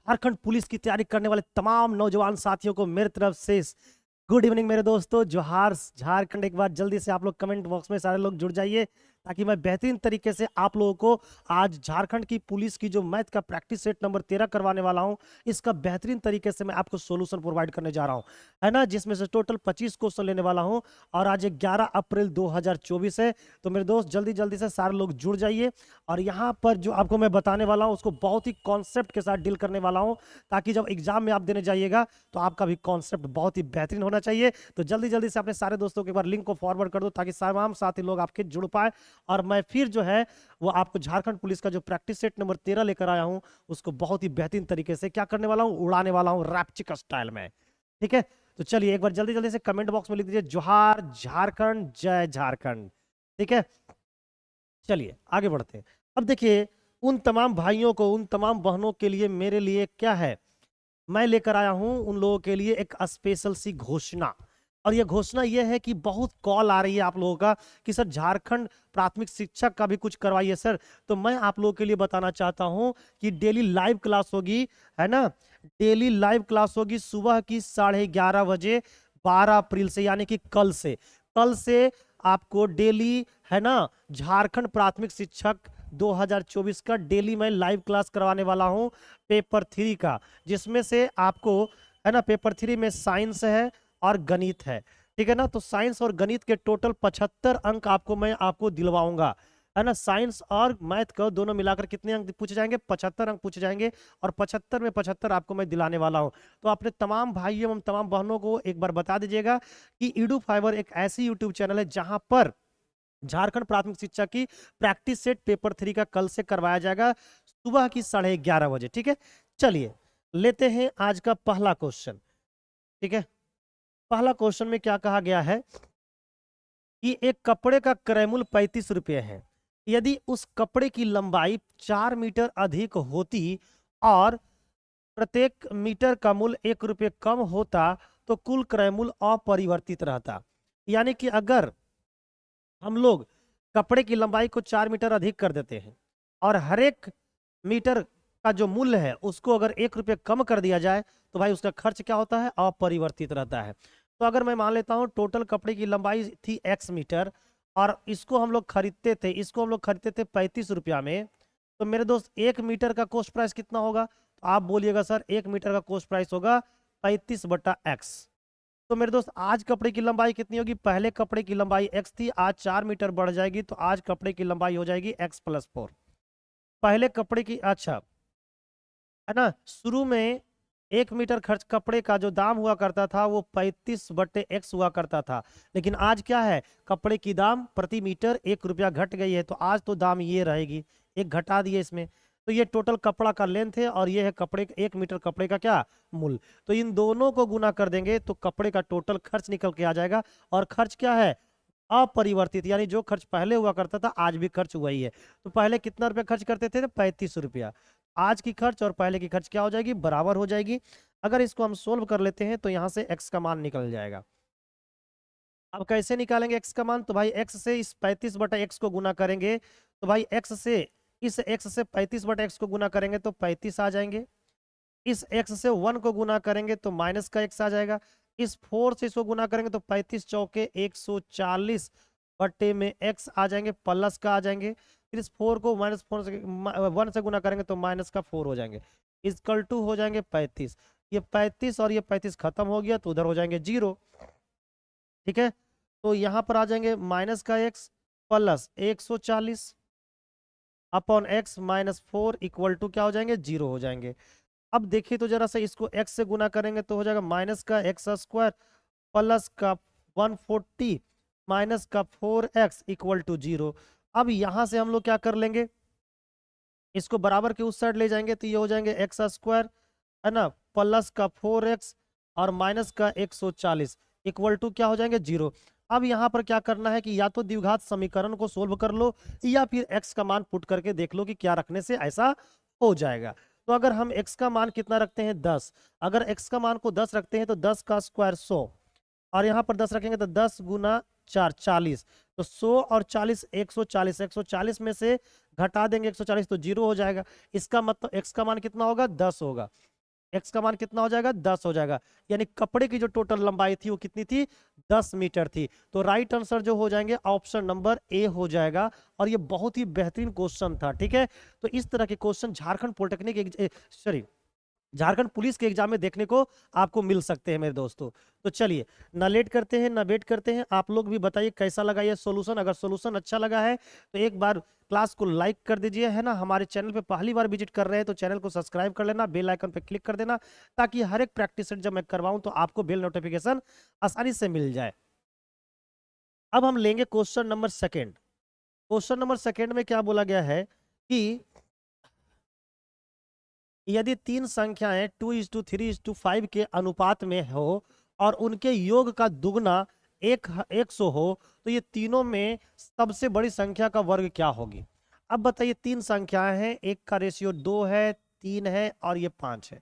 Jharkhand police की तैयारी करने वाले तमाम नौजवान साथियों को मेरी तरफ से गुड इवनिंग मेरे दोस्तों। जोहार झारखंड। एक बार जल्दी से आप लोग कमेंट बॉक्स में सारे लोग जुड़ जाइए ताकि मैं बेहतरीन तरीके से आप लोगों को आज झारखंड की पुलिस की जो मैथ का प्रैक्टिस सेट नंबर 13 करवाने वाला हूं, इसका बेहतरीन तरीके से मैं आपको सॉल्यूशन प्रोवाइड करने जा रहा हूं, है ना, जिसमें से टोटल 25 क्वेश्चन लेने वाला हूं। और आज 11 अप्रैल 2024 है, तो मेरे दोस्त जल्दी जल्दी से सारे लोग जुड़ जाइए। और यहाँ पर जो आपको मैं बताने वाला हूँ उसको बहुत ही कॉन्सेप्ट के साथ डील करने वाला हूँ, ताकि जब एग्जाम में आप देने जाइएगा तो आपका भी कॉन्सेप्ट बहुत ही बेहतरीन होना चाहिए। तो जल्दी जल्दी से अपने सारे दोस्तों के एक बार लिंक को फॉरवर्ड कर दो ताकि तमाम साथी लोग आपके जुड़ पाए। और मैं फिर जो है वो आपको झारखंड पुलिस का जो प्रैक्टिस सेट नंबर 13 लेकर आया हूं, उसको बहुत ही बेहतरीन तरीके से क्या करने वाला हूं, उड़ाने वाला हूं रैप्चिक स्टाइल में। ठीक है, तो चलिए एक बार जल्दी जल्दी से कमेंट बॉक्स में लिख दीजिए जोहार झारखंड, जय झारखंड। ठीक है, चलिए आगे बढ़ते हैं। अब देखिए, उन तमाम भाइयों को, उन तमाम बहनों के लिए, मेरे लिए क्या है, मैं लेकर आया हूं उन लोगों के लिए एक स्पेशल सी घोषणा। और यह घोषणा यह है कि बहुत कॉल आ रही है आप लोगों का कि सर झारखंड प्राथमिक शिक्षक का भी कुछ करवाइए सर। तो मैं आप लोगों के लिए बताना चाहता हूं कि डेली लाइव क्लास होगी, है ना, डेली लाइव क्लास होगी सुबह की 11:30 बजे 12 अप्रैल से, यानी कि कल से आपको डेली, है ना, झारखंड प्राथमिक शिक्षक 2024 का डेली मैं लाइव क्लास करवाने वाला हूं पेपर 3 का, जिसमें से आपको, है ना, पेपर 3 में साइंस है और गणित है। ठीक है ना, तो साइंस और गणित के टोटल 75 अंक मैं आपको दिलवाऊंगा, है ना। साइंस और मैथ का दोनों मिलाकर कितने अंक पूछे जाएंगे, 75 अंक पूछे जाएंगे। और 75 में 75 आपको मैं दिलाने वाला हूं। तो अपने तमाम भाइयों एवं तमाम बहनों को एक बार बता दीजिएगा कि ईडू फाइबर एक ऐसी यूट्यूब चैनल है जहां पर झारखंड प्राथमिक शिक्षा की प्रैक्टिस सेट पेपर 3 का कल से करवाया जाएगा सुबह की 11:30 बजे। ठीक है, चलिए लेते हैं आज का पहला क्वेश्चन। ठीक है, पहला क्वेश्चन में क्या कहा गया है कि एक कपड़े का क्रय मूल्य 35 रुपये है। यदि उस कपड़े की लंबाई 4 मीटर अधिक होती और प्रत्येक मीटर का मूल्य 1 रुपये कम होता तो कुल क्रय मूल्य अपरिवर्तित रहता। यानी कि अगर हम लोग कपड़े की लंबाई को 4 मीटर अधिक कर देते हैं और हर एक मीटर का जो मूल्य है उसको अगर 1 रुपये कम कर दिया जाए तो भाई उसका खर्च क्या होता है, अपरिवर्तित रहता है। तो अगर मैं मान लेता हूं टोटल कपड़े की लंबाई थी x मीटर और इसको हम लोग खरीदते थे 35 रुपया में, तो मेरे दोस्त 1 मीटर का कॉस्ट प्राइस कितना होगा, तो आप बोलिएगा सर 1 मीटर का कॉस्ट प्राइस होगा 35/x। तो मेरे दोस्त आज कपड़े की लंबाई कितनी होगी, पहले कपड़े की लंबाई x थी, आज 4 मीटर बढ़ जाएगी तो आज कपड़े की लंबाई हो जाएगी x+4। पहले कपड़े की, अच्छा, है ना, शुरू में 1 मीटर खर्च कपड़े का जो दाम हुआ करता था वो 35/x हुआ करता था, लेकिन आज क्या है, कपड़े की दाम प्रति मीटर 1 रुपया घट गई है, तो आज तो दाम ये रहेगी, एक घटा दिए इसमें। तो ये टोटल कपड़ा का लेंथ है और ये है कपड़े, 1 मीटर कपड़े का क्या मूल्य। तो इन दोनों को गुना कर देंगे तो कपड़े का टोटल खर्च निकल के आ जाएगा। और खर्च क्या है, अपरिवर्तित, यानी जो खर्च पहले हुआ करता था आज भी खर्च हुआ ही है। तो पहले कितना रुपया खर्च करते थे, 35 रुपया। आज की खर्च और पहले की खर्च क्या हो जाएगी, बराबर हो जाएगी। अगर इसको हम सोल्व कर लेते हैं तो यहां से x का मान निकल जाएगा। अब कैसे निकालेंगे x का मान, तो भाई x से इस 35/x को गुना करेंगे, तो भाई x से इस x से 35/x को गुना करेंगे तो 35 आ जाएंगे। इस x से 1 को गुना करेंगे तो माइनस का x आ जाएगा। इस 4 से इसको गुना करेंगे तो 35 चौके 140 बट्टे में x आ जाएंगे, प्लस का आ जाएंगे। फिर इस 4 को -4 से 1 से गुना करेंगे तो माइनस का 4 हो जाएंगे, इक्वल टू हो जाएंगे 35। ये 35 और ये 35 खत्म हो गया तो उधर हो जाएंगे 0। ठीक है, तो यहां पर आ जाएंगे माइनस का x plus 140 upon x -4 equal to क्या हो जाएंगे, 0 हो जाएंगे। अब देखिए तो जरा सा इसको x से गुना करेंगे तो हो जाएगा माइनस का x² प्लस का 140 माइनस का 4x इक्वल टू 0। अब यहां से हम लोग क्या कर लेंगे, इसको बराबर के उस साइड ले जाएंगे तो ये हो जाएंगे x², है ना, प्लस का 4x और माइनस का 140 इक्वल टू क्या हो जाएंगे, 0। अब यहाँ पर क्या करना है कि या तो द्विघात समीकरण को सोल्व कर लो या फिर x का मान पुट करके देख लो कि क्या रखने से ऐसा हो जाएगा। तो अगर हम x का मान कितना रखते हैं, 10, अगर x का मान को 10 रखते हैं तो 10 का स्क्वायर 100 और यहाँ पर 10 रखेंगे तो 10 गुना 4 40, तो 100 और 40 140, 140 में से घटा देंगे 140 तो 0 हो जाएगा। इसका मतलब x का मान कितना होगा, 10 होगा। x का मान कितना हो जाएगा 10 हो जाएगा, यानी कपड़े की जो टोटल लंबाई थी वो कितनी थी 10 मीटर थी। तो राइट आंसर जो हो जाएंगे ऑप्शन नंबर ए हो जाएगा। और ये बहुत ही बेहतरीन क्वेश्चन था, ठीक है। तो इस तरह के question Jharkhand polytechnic sorry Jharkhand police के एग्जाम में देखने को आपको मिल सकते हैं मेरे दोस्तों। तो चलिए ना लेट करते हैं ना वेट करते हैं, आप लोग भी बताइए कैसा लगा ये सॉल्यूशन। अगर सॉल्यूशन अच्छा लगा है तो एक बार क्लास को लाइक कर दीजिए, है ना। हमारे चैनल पे पहली बार विजिट कर रहे हैं तो चैनल को सब्सक्राइब कर लेना, बेल आइकन पे क्लिक कर देना, ताकि हर एक प्रैक्टिस सेट जब मैं करवाऊं तो आपको बेल नोटिफिकेशन आसानी से मिल जाए। अब हम लेंगे question number second. Question number second में क्या बोला गया है कि यदि तीन संख्याएं 2:3:5 के अनुपात में हो और उनके योग का दुगना 100 हो तो ये तीनों में सबसे बड़ी संख्या का वर्ग क्या होगी। अब बताइए तीन संख्याएं हैं, एक का रेशियो 2 है, 3 है और ये 5 है।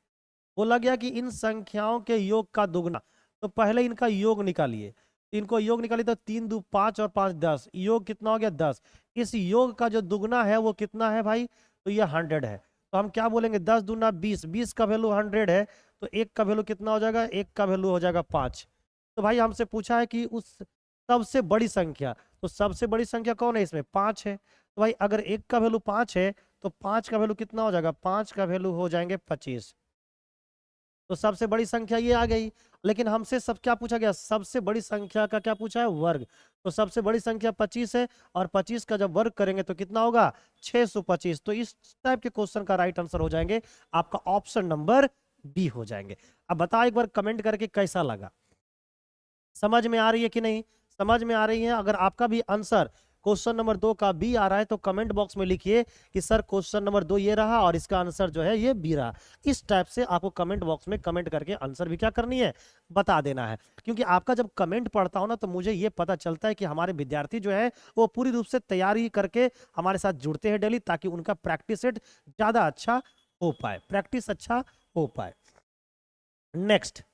बोला गया कि इन संख्याओं के योग का दुगना, तो पहले इनका योग निकालिए। इनको योग निकालिए तो 3 2 5 और 5 10, योग कितना हो गया 10। इस योग का जो दुगना है वो कितना है भाई, तो ये 100 है। तो हम क्या बोलेंगे 10 दूना 20, 20 का वैल्यू 100 है, तो एक का वैल्यू कितना हो जाएगा, एक का वैल्यू हो जाएगा 5। तो भाई हमसे पूछा है कि उस सबसे बड़ी संख्या, तो सबसे बड़ी संख्या कौन है इसमें 5 है। तो भाई अगर एक का वैल्यू 5 है तो 5 का वैल्यू कितना हो जाएगा, 5 का वैल्यू हो जाएंगे 25। तो सबसे बड़ी संख्या ये आ गई। लेकिन हमसे सब क्या पूछा गया, सबसे बड़ी संख्या का क्या पूछा है, वर्ग। तो सबसे बड़ी संख्या 25 है और 25 का जब वर्ग करेंगे तो कितना होगा 625। तो इस टाइप के क्वेश्चन का राइट आंसर हो जाएंगे आपका ऑप्शन नंबर बी हो जाएंगे। अब बताओ एक बार कमेंट करके कैसा लगा, समझ में आ रही है कि नहीं। समझ में आ रही है। अगर आपका भी आंसर क्वेश्चन नंबर 2 का बी आ रहा है तो कमेंट बॉक्स में लिखिए कि सर क्वेश्चन नंबर 2 ये रहा और इसका आंसर जो है ये बी रहा। इस टाइप से आपको कमेंट बॉक्स में कमेंट करके आंसर भी क्या करनी है, बता देना है। क्योंकि आपका जब कमेंट पढ़ता हूं ना तो मुझे ये पता चलता है कि हमारे विद्यार्थी जो है वो पूरी रूप से तैयारी करके हमारे साथ जुड़ते हैं डेली, ताकि उनका प्रैक्टिस सेट ज्यादा अच्छा हो पाए, प्रैक्टिस अच्छा हो पाए। नेक्स्ट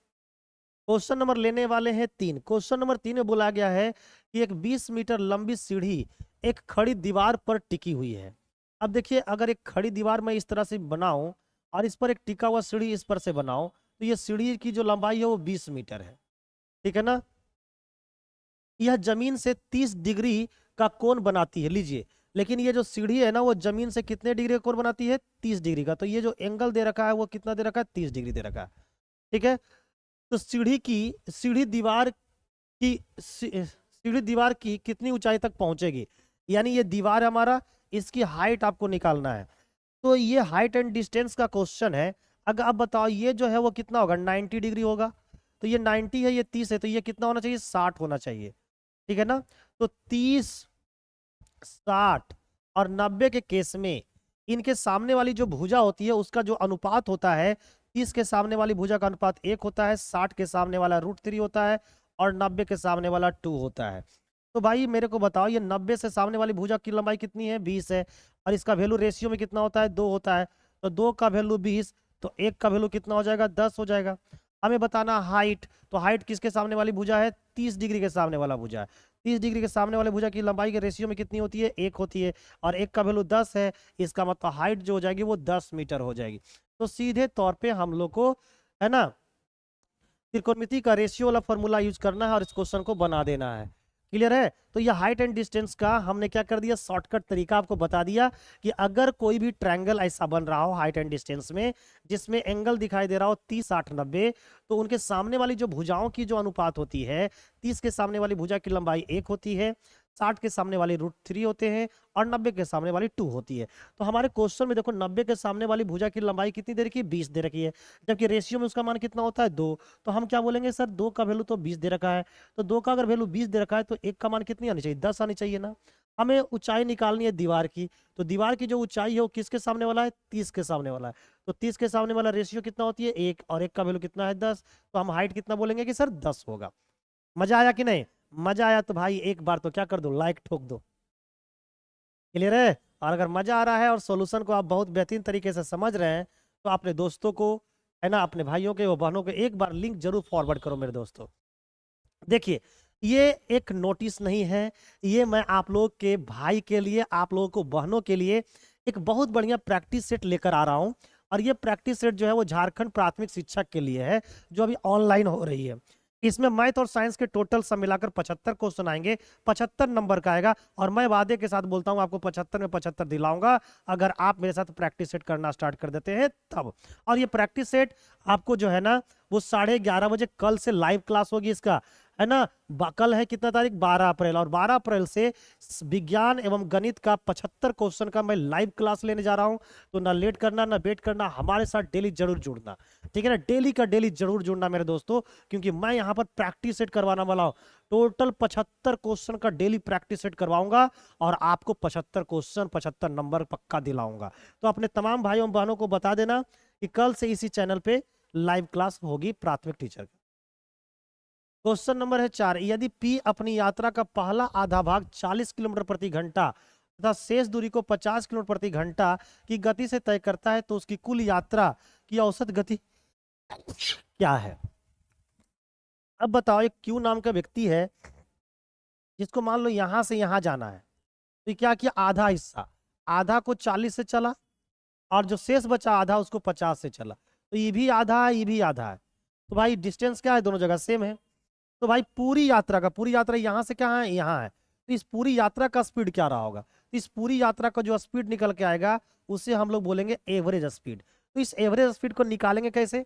क्वेश्चन नंबर लेने वाले हैं 3। क्वेश्चन नंबर 3 में बोला गया है कि एक 20 मीटर लंबी सीढ़ी एक खड़ी दीवार पर टिकी हुई है। अब देखिए अगर एक खड़ी दीवार मैं इस तरह से बनाऊं और इस पर एक टिका हुआ सीढ़ी इस पर से बनाऊं तो ये सीढ़ी की जो लंबाई है वो 20 मीटर है, ठीक है ना। यह जमीन से 30 डिग्री का कोण बनाती है, लीजिए। लेकिन ये जो सीढ़ी है ना वो जमीन से कितने डिग्री का कोण बनाती है, 30 डिग्री का। तो ये जो एंगल दे रखा है वो कितना दे रखा है, 30 डिग्री दे रखा है, ठीक है। तो सीढ़ी दीवार की कितनी ऊंचाई तक पहुंचेगी, यानी ये दीवार हमारा, इसकी हाइट आपको निकालना है। तो ये हाइट एंड डिस्टेंस का क्वेश्चन है। अगर आप बताओ ये जो है वो कितना होगा 90 डिग्री होगा। तो ये 90 है, ये 30 है, तो ये कितना होना चाहिए 60 होना चाहिए, ठीक है ना। तो 30 60 और 90 के केस में इनके सामने वाली जो भुजा होती है उसका जो अनुपात होता है, 30 के सामने वाली भुजा का अनुपात 1 होता है, 60 के सामने वाला √3 होता है और 90 के सामने वाला 2 होता है। तो भाई मेरे को बताओ ये 90 से सामने वाली भुजा की लंबाई कितनी है 20 है, और इसका वैल्यू रेशियो में कितना होता है 2 होता है। तो 2 का वैल्यू 20, तो 1 का वैल्यू कितना हो जाएगा 10 हो जाएगा। हमें बताना हाइट, तो हाइट किसके सामने वाली भुजा है, 30 डिग्री के सामने वाला भुजा है। 30 डिग्री के सामने वाले भुजा की लंबाई के रेशियो में कितनी होती है 1 होती है, और 1 का वैल्यू 10 है, इसका मतलब हाइट जो हो जाएगी वो 10 मीटर हो जाएगी। तो सीधे तौर पे हम लोग को, है ना, त्रिकोणमिति का रेशियो वाला फॉर्मूला यूज करना है और इस क्वेश्चन को बना देना है। क्लियर है। तो ये हाइट एंड डिस्टेंस का हमने क्या कर दिया, शॉर्टकट तरीका आपको बता दिया कि अगर कोई भी ट्रायंगल ऐसा बन रहा हो हाइट एंड डिस्टेंस में जिसमें एंगल दिखाई दे रहा हो 30 60 90, तो उनके सामने वाली जो भुजाओं की जो अनुपात होती है, 30 के सामने वाली भुजा की लंबाई 1 होती है, 60 के सामने वाली √3 होते हैं और 90 के सामने वाली 2 होती है। तो हमारे क्वेश्चन में देखो 90 के सामने वाली भुजा की लंबाई कितनी दे रखी है 20 दे रखी है, जबकि रेशियो में उसका मान कितना होता है 2। तो हम क्या बोलेंगे सर 2 का वैल्यू तो 20 दे रखा है, तो 2 का अगर वैल्यू 20 दे रखा है तो 1 का मान कितनी आनी चाहिए 10 आनी चाहिए ना। हमें ऊंचाई निकालनी है दीवार की, तो दीवार की जो ऊंचाई है वो किसके सामने वाला है 30 के सामने वाला है। तो 30 के सामने वाला रेशियो कितना होती है 1, और 1 का वैल्यू कितना है 10। तो हम हाइट कितना बोलेंगे कि सर 10 होगा। मजा आया कि नहीं, मजा आया तो भाई एक बार तो क्या कर दो, लाइक ठोक दो। क्लियर है। और अगर मजा आ रहा है और सॉल्यूशन को आप बहुत बेहतरीन तरीके से समझ रहे हैं तो अपने दोस्तों को, है ना, अपने भाइयों के वो बहनों को एक बार लिंक जरूर फॉरवर्ड करो मेरे दोस्तों। देखिए ये एक नोटिस नहीं है, ये मैं आप लोग के भाई के लिए, आप लोगों को बहनों के लिए एक बहुत बढ़िया प्रैक्टिस सेट लेकर आ रहा हूं। और ये प्रैक्टिस सेट जो है वो झारखंड प्राथमिक शिक्षक के लिए है, जो अभी ऑनलाइन हो रही है। इसमें मैथ और साइंस के टोटल सब मिलाकर 75 क्वेश्चन आएंगे, 75 नंबर का आएगा, और मैं वादे के साथ बोलता हूं आपको 75 में 75 दिलाऊंगा अगर आप मेरे साथ प्रैक्टिस सेट करना स्टार्ट कर देते हैं तब। और ये प्रैक्टिस सेट आपको जो है ना वो 11:30 बजे कल से लाइव क्लास होगी इसका, है ना। कल है कितना तारीख, 12 अप्रैल, और 12 अप्रैल से विज्ञान एवं गणित का 75 क्वेश्चन का मैं लाइव क्लास लेने जा रहा हूं। तो ना लेट करना ना वेट करना, हमारे साथ डेली जरूर जुड़ना, ठीक है ना। डेली का डेली जरूर जुड़ना मेरे दोस्तों, क्योंकि मैं यहाँ पर प्रैक्टिस सेट करवाना वाला हूँ। टोटल 75 क्वेश्चन का डेली प्रैक्टिस सेट करवाऊंगा और आपको 75 क्वेश्चन 75 नंबर पक्का दिलाऊंगा। तो अपने तमाम भाइयों बहनों को बता देना कि कल से इसी चैनल पे लाइव क्लास होगी प्राथमिक टीचर की। क्वेश्चन नंबर है 4, यदि P अपनी यात्रा का पहला आधा भाग 40 किलोमीटर प्रति घंटा तथा शेष दूरी को 50 किलोमीटर प्रति घंटा की गति से तय करता है तो उसकी कुल यात्रा की औसत गति क्या है। अब बताओ, एक Q नाम का व्यक्ति है जिसको मान लो यहां से यहां जाना है, तो क्या किया, आधा हिस्सा, आधा को 40 से चला और जो शेष बचा आधा उसको 50 से चला, तो ये भी आधा है ये भी आधा है, तो भाई डिस्टेंस क्या है, दोनों जगह सेम है। तो भाई पूरी यात्रा यहाँ से क्या है, यहाँ है, तो इस पूरी यात्रा का स्पीड क्या रहा होगा। तो इस पूरी यात्रा का जो स्पीड निकल के आएगा उसे हम लोग बोलेंगे एवरेज स्पीड। तो इस एवरेज स्पीड को निकालेंगे कैसे,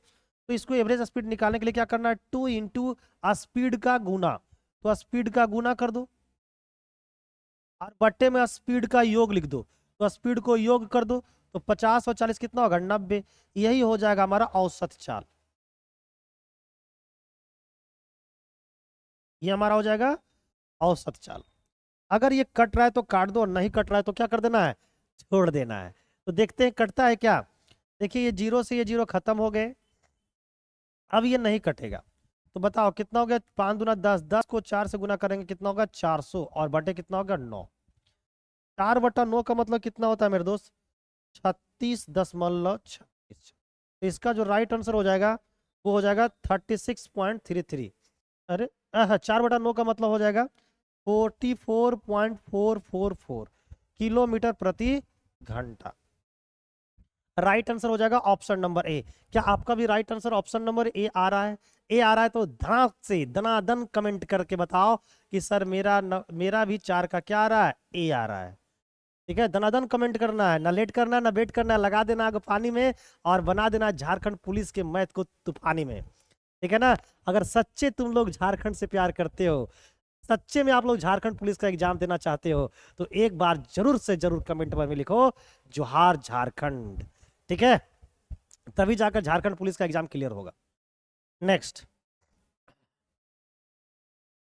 तो इसको एवरेज स्पीड निकालने के लिए क्या करना है, 2 इंटू स्पीड का गुना, तो स्पीड का गुना कर दो और बट्टे में स्पीड का योग लिख दो, तो स्पीड को योग कर दो, तो 50 और 40 कितना होगा, 90। यही हो जाएगा हमारा औसत चाल, ये हमारा हो जाएगा औसत चाल। अगर ये कट रहा है तो काट दो और नहीं कट रहा है तो क्या कर देना है, छोड़ देना है। तो देखते हैं कटता है क्या। देखिए ये 0 से ये 0 खत्म हो गए, अब ये नहीं कटेगा, तो बताओ कितना हो गया, 5 दूना 10, 10 को 4 से गुना करेंगे कितना होगा 400, और बटे कितना होगा 9। 4/9 का मतलब कितना होता है मेरे दोस्त, 36.36। तो इसका जो राइट आंसर हो जाएगा वो हो जाएगा 36.33। अरे 4/9 का मतलब हो जाएगा 44.444 किलोमीटर प्रति घंटा। राइट आंसर हो जाएगा ऑप्शन नंबर ए। क्या आपका भी right answer option number A आ रहा है, ए आ रहा है तो धड़ाक से दनादन कमेंट करके बताओ कि सर मेरा भी 4 का क्या आ रहा है, ए आ रहा है। ठीक है, दनादन कमेंट करना है, ना लेट करना है ना वेट करना है, लगा देना आग पानी में और बना देना झारखंड पुलिस के मैथ को तूफानी में। ठीक है ना। अगर सच्चे तुम लोग झारखंड से प्यार करते हो, सच्चे में आप लोग झारखंड पुलिस का एग्जाम देना चाहते हो, तो एक बार जरूर से जरूर कमेंट में लिखो जोहार झारखंड। ठीक है, तभी जाकर झारखंड पुलिस का एग्जाम क्लियर होगा। Next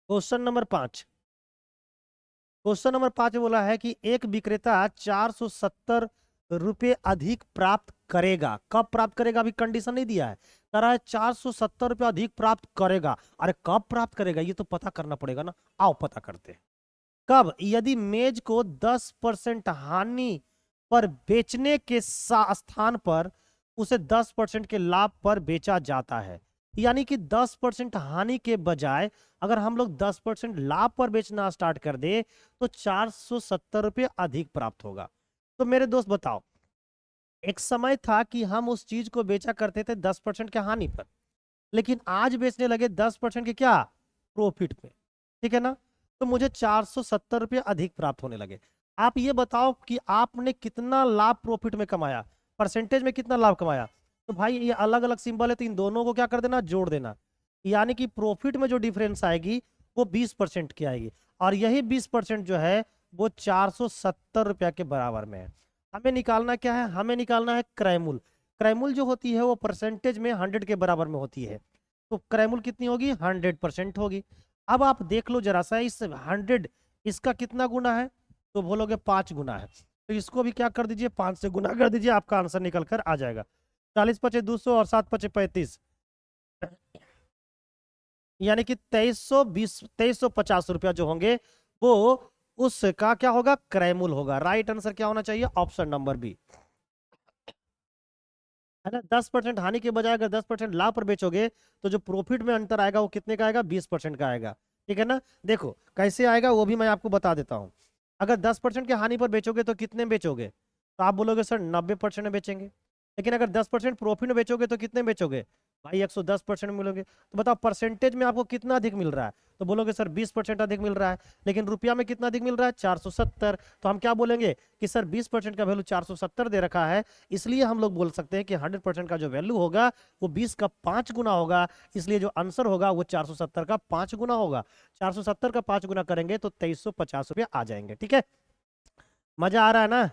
question number 5। Question number 5 में बोला है कि एक विक्रेता 470 रुपये अधिक प्राप्त करेगा। कब प्राप्त करेगा, अभी कंडीशन नहीं दिया है, कह रहा है 470 रुपये अधिक प्राप्त करेगा। अरे कब प्राप्त करेगा ये तो पता करना पड़ेगा ना, आओ पता करते हैं। कब, यदि मेज को 10% हानि पर बेचने के स्थान पर उसे 10% के लाभ पर बेचा जाता है, यानी कि 10% हानि के बजाय अगर हम लोग 10% लाभ पर बेचना स्टार्ट कर दे तो 470 रुपये अधिक प्राप्त होगा। तो मेरे दोस्त बताओ, एक समय था कि हम उस चीज को बेचा करते थे 10% के हानि पर, लेकिन आज बेचने लगे 10% के क्या, प्रॉफिट पे। ठीक है ना। तो मुझे 470 रुपये अधिक प्राप्त होने लगे। आप ये बताओ कि आपने कितना लाभ प्रॉफिट में कमाया, परसेंटेज में कितना लाभ कमाया। तो भाई ये अलग अलग सिंबल है तो इन दोनों को क्या कर देना, जोड़ देना, यानी कि प्रॉफिट में जो डिफरेंस आएगी वो 20% की आएगी, और यही 20% जो है वो 470 रुपया के बराबर में है। हमें निकालना क्या है, हमें निकालना है क्रयमूल। क्रयमूल जो होती है वो परसेंटेज में 100 के बराबर में होती है, तो क्रयमूल कितनी होगी, 100% होगी। अब आप देख लो जरा सा, इस 100 इसका कितना गुना है, तो बोलोगे 5 गुना है, तो इसको भी क्या कर दीजिए 5 से गुना कर दीजिए, आपका आंसर निकल कर आ जाएगा। 40 पचे 200 और 7 पचे 35, यानी कि 2350 रुपया जो होंगे वो उसका क्या होगा, क्रयमूल होगा। राइट आंसर क्या होना चाहिए, ऑप्शन नंबर बी, है ना। 10% हानि के बजाय अगर 10% लाभ पर बेचोगे तो जो प्रॉफिट में अंतर आएगा वो कितने का आएगा, 20% का आएगा। ठीक है ना। देखो कैसे आएगा वो भी मैं आपको बता देता हूं। अगर 10% के हानि पर बेचोगे तो कितने में बेचोगे, तो आप बोलोगे सर 90% में बेचेंगे। लेकिन अगर 10% प्रॉफिट में बेचोगे तो कितने बेचोगे भाई, 110% मिलोगे। तो बताओ परसेंटेज में आपको कितना अधिक मिल रहा है, तो बोलोगे सर 20% अधिक मिल रहा है, लेकिन रुपया में कितना अधिक मिल रहा है, 470। तो हम क्या बोलेंगे कि सर 20% का वैल्यू 470 दे रखा है, इसलिए हम लोग बोल सकते हैं कि 100% का जो वैल्यू होगा वो 20 का 5 गुना होगा, इसलिए जो आंसर होगा वो 470 का 5 गुना होगा। 470 का 5 गुना करेंगे तो 2350 रुपया आ जाएंगे। ठीक है, मजा आ रहा है ना?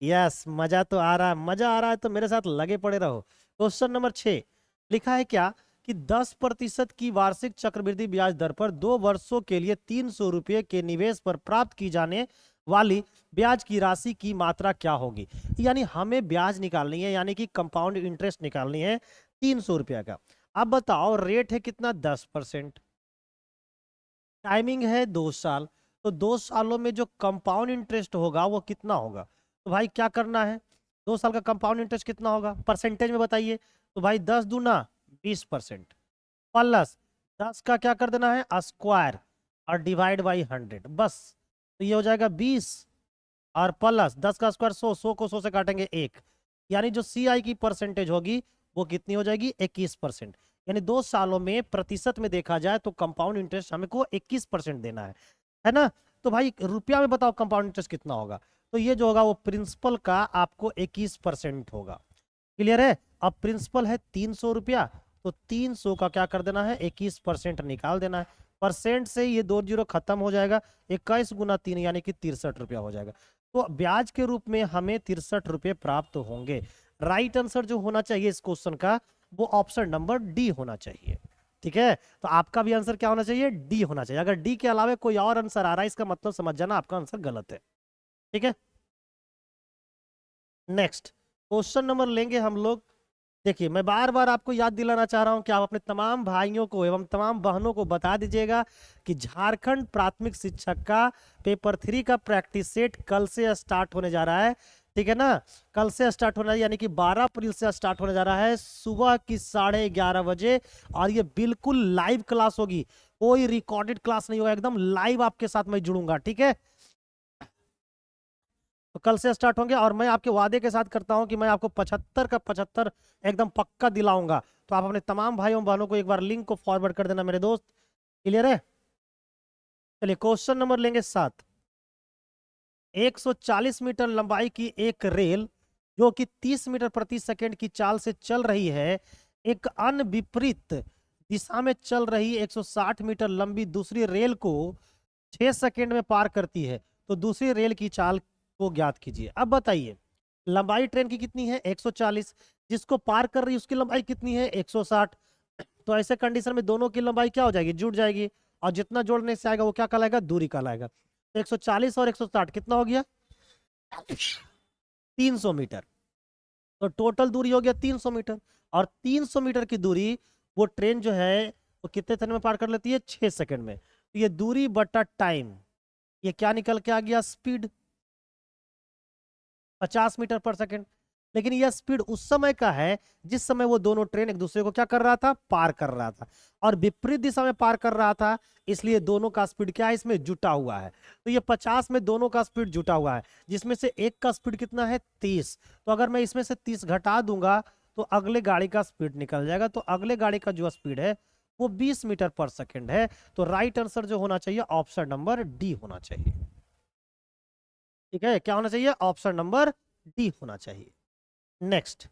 यस, मजा तो आ रहा है। मजा आ रहा है तो मेरे साथ लगे पड़े रहो। क्वेश्चन नंबर 6 लिखा है क्या कि 10% की वार्षिक चक्रवृद्धि ब्याज दर पर 2 वर्षों के लिए 300 रुपये के निवेश पर प्राप्त की जाने वाली ब्याज की राशि की मात्रा क्या होगी। यानी हमें ब्याज निकालनी है, यानी कि कंपाउंड इंटरेस्ट निकालनी है 300 रुपया का। अब बताओ रेट है कितना, 10%, टाइमिंग है 2 साल, तो 2 सालों में जो कंपाउंड इंटरेस्ट होगा वो कितना होगा। तो भाई क्या करना है, 2 साल का कंपाउंड इंटरेस्ट कितना होगा, परसेंटेज में बताइए। तो भाई 10 दूना 20% प्लस 10 का क्या कर देना है स्क्वायर और डिवाइड बाई 100, बस। तो ये हो जाएगा 20 और प्लस 10 का स्क्वायर 100, 100 को 100 से काटेंगे 1, यानी जो CI की परसेंटेज होगी वो कितनी हो जाएगी 21%। यानी 2 सालों में प्रतिशत में देखा जाए तो कंपाउंड इंटरेस्ट हमको 21% देना है ना। तो भाई रुपया में बताओ कंपाउंड इंटरेस्ट कितना होगा, तो ये जो होगा वो प्रिंसिपल का आपको 21% होगा। क्लियर है? अब प्रिंसिपल है 300 रुपया, तो 300 का क्या कर देना है 21% निकाल देना है। परसेंट से ये 2 जीरो खत्म हो जाएगा, 21 गुना 3 यानी कि 63 रुपया हो जाएगा। तो ब्याज के रूप में हमें 63 रुपये प्राप्त होंगे। राइट आंसर जो होना चाहिए इस क्वेश्चन का वो ऑप्शन नंबर डी होना चाहिए। ठीक है, तो आपका भी आंसर क्या होना चाहिए, डी होना चाहिए। अगर डी के अलावा कोई और आंसर आ रहा है इसका मतलब समझ जाना आपका आंसर गलत है। ठीक है, नेक्स्ट क्वेश्चन नंबर लेंगे हम लोग। देखिए मैं बार बार आपको याद दिलाना चाह रहा हूं कि आप अपने तमाम भाइयों को एवं तमाम बहनों को बता दीजिएगा कि झारखंड प्राथमिक शिक्षक का पेपर 3 का प्रैक्टिस सेट कल से स्टार्ट होने जा रहा है। ठीक है ना, कल से स्टार्ट होना है, यानी कि 12 अप्रैल से स्टार्ट होने जा रहा है सुबह की 11:30 बजे। और ये बिल्कुल लाइव क्लास होगी, कोई रिकॉर्डेड क्लास नहीं होगा, एकदम लाइव आपके साथ मैं जुड़ूंगा। ठीक है, तो कल से स्टार्ट होंगे और मैं आपके वादे के साथ करता हूं कि मैं आपको 75 का 75 एकदम पक्का दिलाऊंगा। तो आप अपने तमाम भाइयों बहनों को एक बार लिंक को फॉरवर्ड कर देना मेरे दोस्त। क्लियर है? चलिए क्वेश्चन नंबर लेंगे 7। 140 मीटर लंबाई की एक रेल जो कि 30 मीटर प्रति सेकंड की चाल से चल रही है, एक अन्य विपरीत दिशा में चल रही 160 मीटर लंबी दूसरी रेल को 6 सेकंड में पार करती है। तो दूसरी रेल की चाल को ज्ञात कीजिए। अब बताइए लंबाई ट्रेन की कितनी है 140, जिसको पार कर रही है उसकी लंबाई कितनी है 160। तो ऐसे कंडीशन में दोनों की लंबाई क्या हो जाएगी, जुड़ जाएगी, और जितना जोड़ने से आएगा वो क्या कहलाएगा, दूरी कहलाएगा। तो 140 और 160 कितना हो गया 300 मीटर। तो टोटल दूरी हो गया 300 मीटर, और 300 मीटर की दूरी वो ट्रेन जो है वो कितने समय में पार कर लेती है 6 सेकंड में। तो ये दूरी बटा टाइम, ये क्या निकल के आ गया, स्पीड 50 मीटर पर सेकंड। लेकिन यह स्पीड उस समय का है जिस समय वो दोनों ट्रेन एक दूसरे को क्या कर रहा था, पार कर रहा था, और विपरीत दिशा में पार कर रहा था, इसलिए दोनों का स्पीड क्या है इसमें जुटा हुआ है। तो ये 50 में दोनों का स्पीड जुटा हुआ है, जिसमें से एक का स्पीड कितना है 30। तो अगर मैं इसमें से 30 घटा दूंगा तो अगले गाड़ी का स्पीड निकल जाएगा। तो अगले गाड़ी का जो स्पीड है वो 20 मीटर पर सेकेंड है। तो राइट आंसर जो होना चाहिए ऑप्शन नंबर डी होना चाहिए। ठीक है, क्या होना चाहिए, ऑप्शन नंबर डी होना चाहिए। नेक्स्ट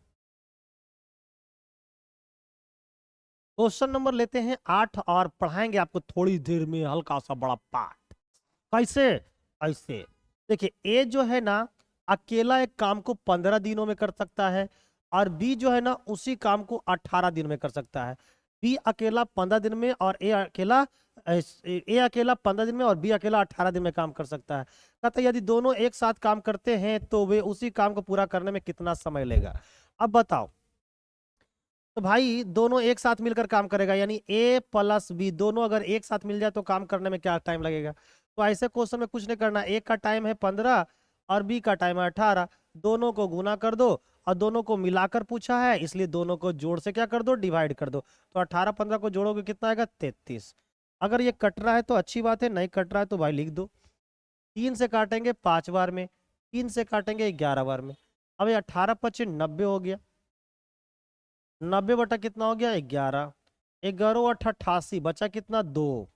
क्वेश्चन नंबर लेते हैं 8 और पढ़ाएंगे आपको थोड़ी देर में हल्का सा बड़ा पार्ट। कैसे, ऐसे देखिए ए जो है ना अकेला एक काम को 15 दिनों में कर सकता है, और बी जो है ना उसी काम को 18 दिन में कर सकता है। बी अकेला 15 दिन में और ए अकेला 15 दिन में और बी अकेला 18 दिन में काम कर सकता है। कहता है यदि दोनों एक साथ काम करते हैं तो वे उसी काम को पूरा करने में कितना समय लेगा। अब बताओ, तो भाई दोनों एक साथ मिलकर काम करेगा, यानी ए प्लस बी दोनों अगर एक साथ मिल जाए तो काम करने में क्या टाइम लगेगा। तो ऐसे क्वेश्चन में कुछ नहीं करना, एक का टाइम है 15 और बी का टाइम है 18, दोनों को गुना कर दो और दोनों को मिलाकर पूछा है इसलिए दोनों को जोड़ से क्या कर दो, डिवाइड कर दो। तो 18 15 को जोड़ोगे कितना आएगा 33। अगर ये कट रहा है तो अच्छी बात है, नहीं कट रहा है तो भाई लिख दो। 3 से काटेंगे 5 बार में, 3 से काटेंगे 11 बार में। अब ये 18 25 90 हो गया, 90 बटा कितना हो गया 11, 11 8 88, बचा कितना 2,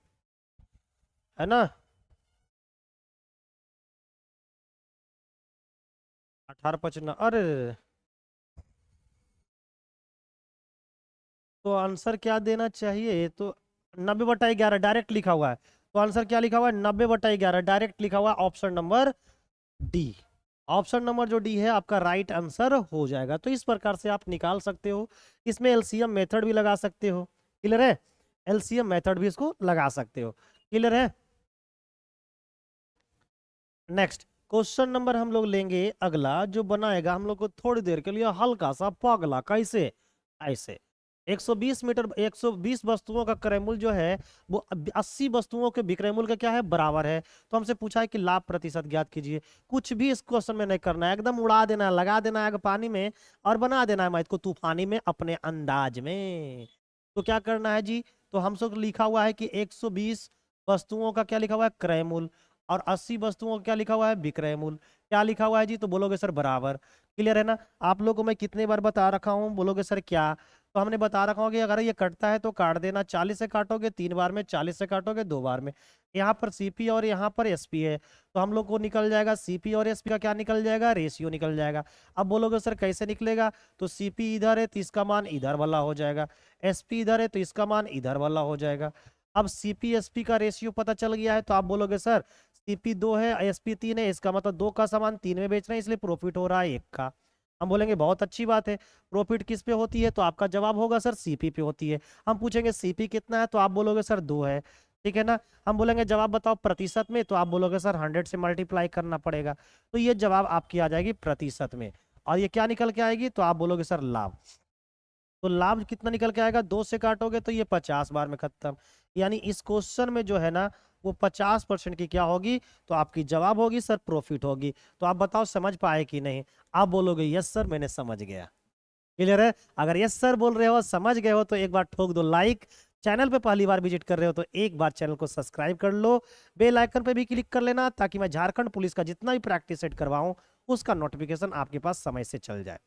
है ना। 18 55, अरे तो आंसर क्या देना चाहिए, तो 90/11 डायरेक्ट लिखा हुआ है। तो आंसर क्या लिखा हुआ है, 90/11 डायरेक्ट लिखा हुआ है, option number D. Option number जो डी है आपका राइट आंसर हो जाएगा। तो इस प्रकार से आप निकाल सकते हो। इसमें एलसीएम मेथड भी लगा सकते हो, क्लियर है। एलसीएम मेथड भी इसको लगा सकते हो, क्लियर है। नेक्स्ट क्वेश्चन नंबर हम लोग लेंगे अगला, जो बनाएगा हम लोग को थोड़ी देर के लिए हल्का सा पागला। कैसे, ऐसे 120 मीटर 120 वस्तुओं का क्रयमूल्य जो है वो 80 वस्तुओं के विक्रयमूल्य का क्या है, बराबर है। तो हमसे पूछा है कि लाभ प्रतिशत ज्ञात कीजिए। कुछ भी इस क्वेश्चन में नहीं करना है, एकदम उड़ा देना है, लगा देना है आग पानी में और बना देना है मैथ को तूफानी में अपने अंदाज में। तो क्या करना है जी, तो हम सब लिखा हुआ है कि 120 वस्तुओं का क्या लिखा हुआ है, क्रय मूल्य, और 80 वस्तुओं का क्या लिखा हुआ है, विक्रय मूल्य। क्या लिखा हुआ है जी, तो बोलोगे सर बराबर। क्लियर है ना। आप लोगों को मैं कितने बार बता रखा हूँ, बोलोगे सर क्या, तो हमने बता रखा हूँ कि अगर ये कटता है तो काट देना। 40 से काटोगे 3 बार में, 40 से काटोगे 2 बार में। यहाँ पर सीपी और यहाँ पर एसपी है, तो हम लोग को निकल जाएगा सीपी और एसपी का क्या निकल जाएगा, रेशियो निकल जाएगा। अब बोलोगे सर कैसे निकलेगा, तो सीपी इधर है तो इसका मान इधर वाला हो जाएगा, एसपी इधर है तो इसका मान इधर वाला हो जाएगा। अब सीपी एसपी का रेशियो पता चल गया है, तो आप बोलोगे सर सीपी 2 है एसपी 3 है, इसका मतलब 2 का सामान 3 में बेच रहे हैं, इसलिए प्रॉफिट हो रहा है 1 का। हम बोलेंगे बहुत अच्छी बात है, प्रॉफिट किस पे होती है, तो आपका जवाब होगा सर सीपी पे होती है। हम पूछेंगे सीपी कितना है, तो आप बोलोगे सर 2 है, ठीक है ना। हम बोलेंगे जवाब बताओ प्रतिशत में, तो आप बोलोगे सर 100 से मल्टीप्लाई करना पड़ेगा। तो ये जवाब आपकी आ जाएगी प्रतिशत में। और ये क्या निकल के आएगी, तो आप बोलोगे सर लाभ। तो लाभ कितना निकल के आएगा, 2 से काटोगे तो ये 50 बार में खत्म। यानी इस क्वेश्चन में जो है ना वो 50% की क्या होगी, तो आपकी जवाब होगी सर प्रॉफिट होगी। तो आप बताओ समझ पाए कि नहीं। आप बोलोगे यस सर मैंने समझ गया, क्लियर है। अगर यस सर बोल रहे हो समझ गए हो तो एक बार ठोक दो लाइक। चैनल पे पहली बार विजिट कर रहे हो तो एक बार चैनल को सब्सक्राइब कर लो। बेल आइकन पे भी क्लिक कर लेना ताकि मैं झारखंड पुलिस का जितना भी प्रैक्टिस सेट करवाऊं उसका नोटिफिकेशन आपके पास समय से चल जाए,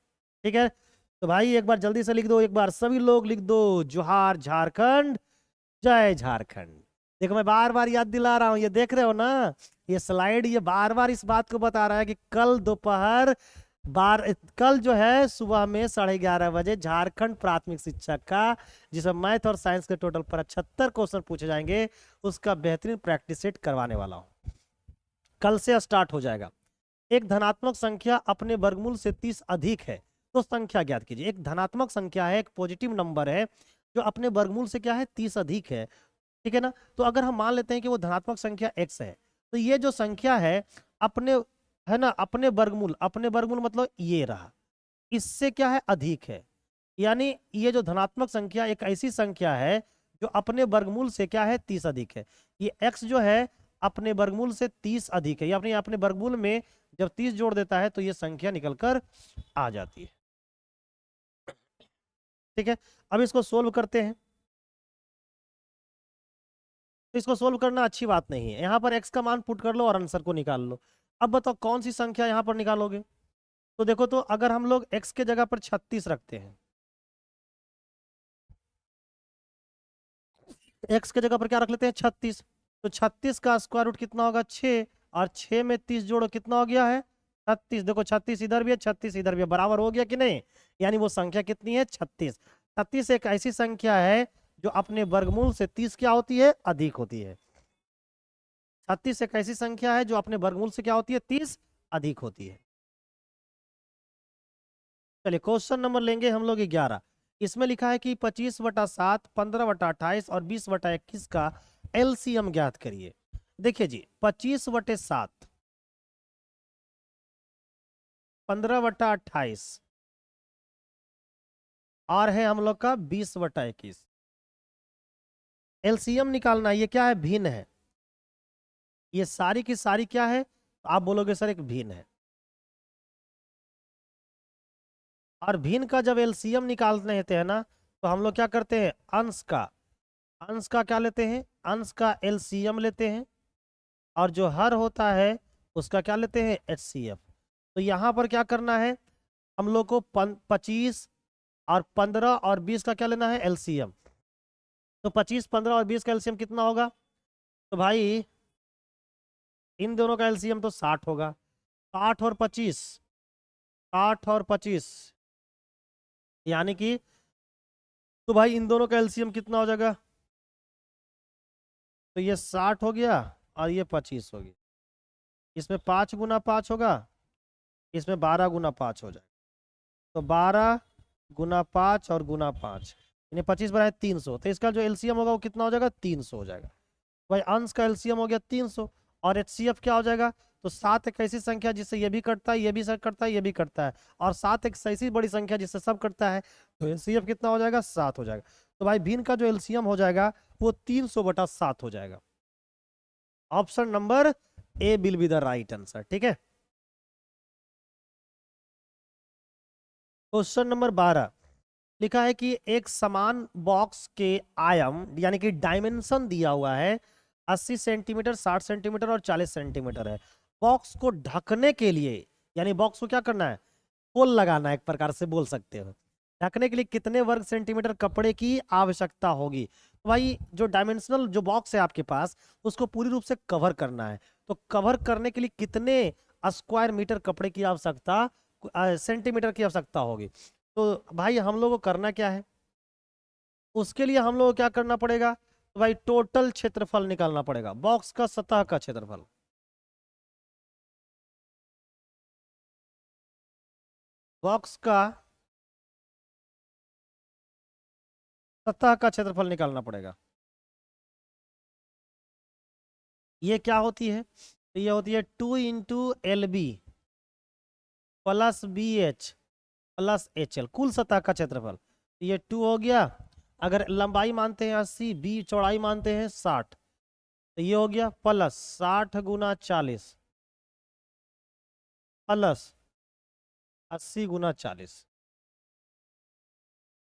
ठीक है। तो भाई एक बार जल्दी से लिख दो, एक बार सभी लोग लिख दो, जोहार झारखंड, जय झारखंड। देखो मैं बार बार याद दिला रहा हूं, ये देख रहे हो ना, ये स्लाइड ये बार बार इस बात को बता रहा है कि कल दोपहर बार कल जो है सुबह में 11:30 बजे झारखंड प्राथमिक शिक्षक का, जिसमें मैथ और साइंस के टोटल 75 क्वेश्चन पूछे जाएंगे, उसका बेहतरीन प्रैक्टिस सेट करवाने वाला हूं। कल से स्टार्ट हो जाएगा। एक धनात्मक संख्या अपने वर्गमूल से 30 अधिक है तो संख्या ज्ञात कीजिए। एक धनात्मक संख्या है, एक पॉजिटिव नंबर है जो अपने वर्गमूल से क्या है 30 अधिक है, ठीक है ना। तो अगर हम मान लेते हैं कि वो धनात्मक संख्या x है, तो ये जो संख्या है अपने, है ना, अपने वर्गमूल मतलब ये रहा, इससे क्या है अधिक है। यानी ये जो धनात्मक संख्या एक ऐसी संख्या है जो अपने वर्गमूल से क्या है 30 अधिक है। ये x जो है अपने वर्गमूल से 30 अधिक है, या अपने अपने वर्गमूल में जब 30 जोड़ देता है तो ये संख्या निकल कर आ जाती है, ठीक है। अब इसको सोल्व करते हैं। तो इसको सोल्व करना अच्छी बात नहीं है, यहाँ पर x का मान पुट कर लो और आंसर को निकाल लो। अब बताओ कौन सी संख्या यहाँ पर निकालोगे। तो देखो, तो अगर हम लोग x के जगह पर 36 रखते हैं, x के जगह पर क्या रख लेते हैं 36, तो 36 का स्क्वायर रूट कितना होगा 6, और 6 में 30 जोड़ो कितना हो गया है 36। देखो 36 इधर भी है 36 इधर भी है, बराबर हो गया कि नहीं। यानी वो संख्या कितनी है 36। 36 एक ऐसी संख्या है जो अपने वर्गमूल से 30 क्या होती है अधिक होती है। 36 एक ऐसी संख्या है जो अपने वर्गमूल से क्या होती है 30 अधिक होती है। चलिए क्वेश्चन नंबर लेंगे हम लोग 11। इसमें लिखा है कि 25/7, 15/28 और 20/21 का एलसीएम ज्ञात करिए। देखिए जी 25/7, 15/28 और है हम लोग का 20/21। एलसीएम निकालना है, ये क्या है भिन्न है, ये सारी की सारी क्या है, तो आप बोलोगे सर एक भिन्न है। और भिन्न का जब एलसीएम निकालते हैं ना, तो हम लोग क्या करते हैं अंश का क्या लेते हैं, अंश का एलसीएम लेते हैं, और जो हर होता है उसका क्या लेते हैं एचसीएफ। तो यहाँ पर क्या करना है, हम लोग को 25 और 15 और 20 का क्या लेना है, एलसीएम। तो 25, 15 और 20 का एलसीएम कितना होगा, तो भाई इन दोनों का एलसीएम तो 60 होगा। 60 और 25, 60 और 25 यानी कि, तो भाई इन दोनों का एलसीएम कितना हो जाएगा, तो ये 60 हो गया और ये 25 हो गया। इसमें 5 गुना 5 होगा, इसमें 12 गुना 5 हो जाएगा। तो 12 गुना 5 और गुना 5 यानी 25 बनाए 300, तो इसका जो एलसीएम होगा वो कितना हो जाएगा, 300 हो जाएगा। भाई अंश का एलसीएम हो गया 300, और एचसीएफ क्या हो जाएगा, तो 7 एक ऐसी संख्या जिससे ये भी कटता है, ये भी कटता है, ये भी कटता है, और 7 एक ऐसी बड़ी संख्या जिससे सब कटता है, तो एलसीएफ कितना हो जाएगा, 7 हो जाएगा। तो भाई भिन्न का जो एलसीएम हो जाएगा वो 300/7 हो जाएगा। Option number A will be the right answer, ठीक है। क्वेश्चन नंबर 12 लिखा है कि एक समान बॉक्स के आयाम यानी कि डायमेंशन दिया हुआ है, 80 सेंटीमीटर, 60 सेंटीमीटर और 40 सेंटीमीटर है। बॉक्स को ढकने के लिए, यानी बॉक्स को क्या करना है, खोल लगाना है, एक प्रकार से बोल सकते हो। ढकने के लिए कितने वर्ग सेंटीमीटर कपड़े की आवश्यकता होगी। तो भाई जो डायमेंशनल जो बॉक्स है आपके पास, उसको पूरी रूप से कवर करना है, तो कवर करने के लिए कितने स्क्वायर मीटर कपड़े की आवश्यकता, सेंटीमीटर की आवश्यकता होगी। तो भाई हम लोग को करना क्या है, उसके लिए हम लोग को क्या करना पड़ेगा, तो भाई टोटल क्षेत्रफल निकालना पड़ेगा, बॉक्स का सतह का क्षेत्रफल। बॉक्स का सतह का क्षेत्रफल निकालना पड़ेगा। ये क्या होती है, तो ये होती है 2 × LB plus BH plus HL, कुल सतह का क्षेत्रफल। ये 2 हो गया, अगर लंबाई मानते हैं 80, बी चौड़ाई मानते हैं 60, तो ये हो गया प्लस 60 गुना 40 प्लस 80 गुना 40।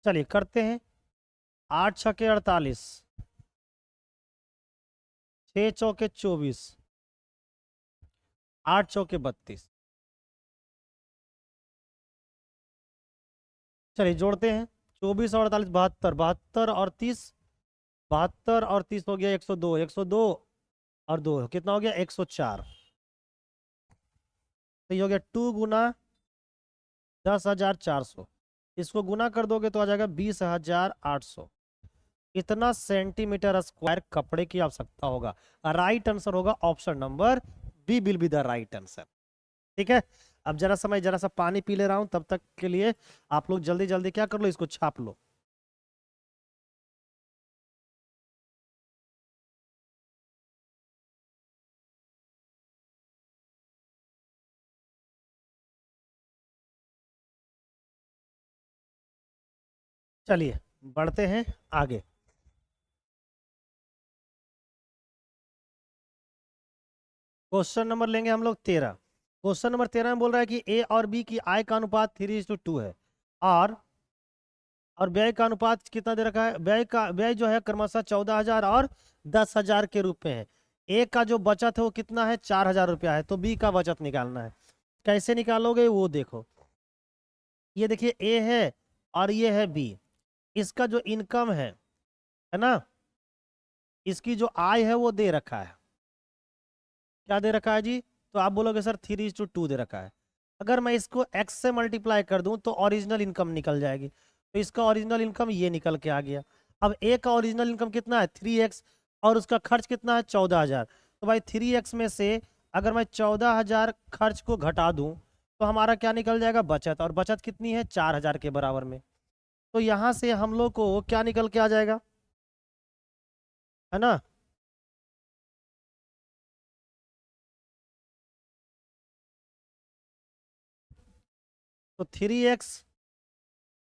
चलिए करते हैं, 8 छके 48, 6 चौके 24, 8 चौके 32। चलिए जोड़ते हैं, 24 और 48 72, 72 और 30, 72 और 30 हो गया 102, 102 और 2 कितना हो गया 104। तो ये हो गया 2 गुना 10,400, इसको गुना कर दोगे तो आ जाएगा 20,800। इतना सेंटीमीटर स्क्वायर कपड़े की आवश्यकता होगा। राइट आंसर होगा option number B will be the right answer, ठीक है। अब जरा समय जरा सा पानी पी ले रहा हूं, तब तक के लिए आप लोग जल्दी जल्दी क्या कर लो, इसको छाप लो। चलिए बढ़ते हैं आगे। क्वेश्चन नंबर लेंगे हम लोग 13। क्वेश्चन नंबर 13 में बोल रहा है कि ए और बी की आय का अनुपात 3:2 है, और व्यय का अनुपात कितना दे रखा है, व्यय जो है क्रमशः 14,000 और 10,000 के रूप में है। ए का जो बचत है वो कितना है, 4,000 रुपया है, तो बी का बचत निकालना है। कैसे निकालोगे वो देखो, ये देखिए ए है और ये है बी, इसका जो इनकम है ना, इसकी जो आय है वो दे रखा है, क्या दे रखा है जी, तो आप बोलोगे सर 3:2 दे रखा है। अगर मैं इसको x से मल्टीप्लाई कर दूं तो ओरिजिनल इनकम निकल जाएगी, तो इसका ओरिजिनल इनकम ये निकल के आ गया। अब ए का ओरिजिनल इनकम कितना है 3x, और उसका खर्च कितना है 14,000, तो भाई 3x में से अगर मैं 14,000 खर्च को घटा दूं तो हमारा क्या निकल जाएगा, बचत, और बचत कितनी है 4,000 के बराबर में। तो यहाँ से हम लोग को क्या निकल के आ जाएगा, है ना, तो 3x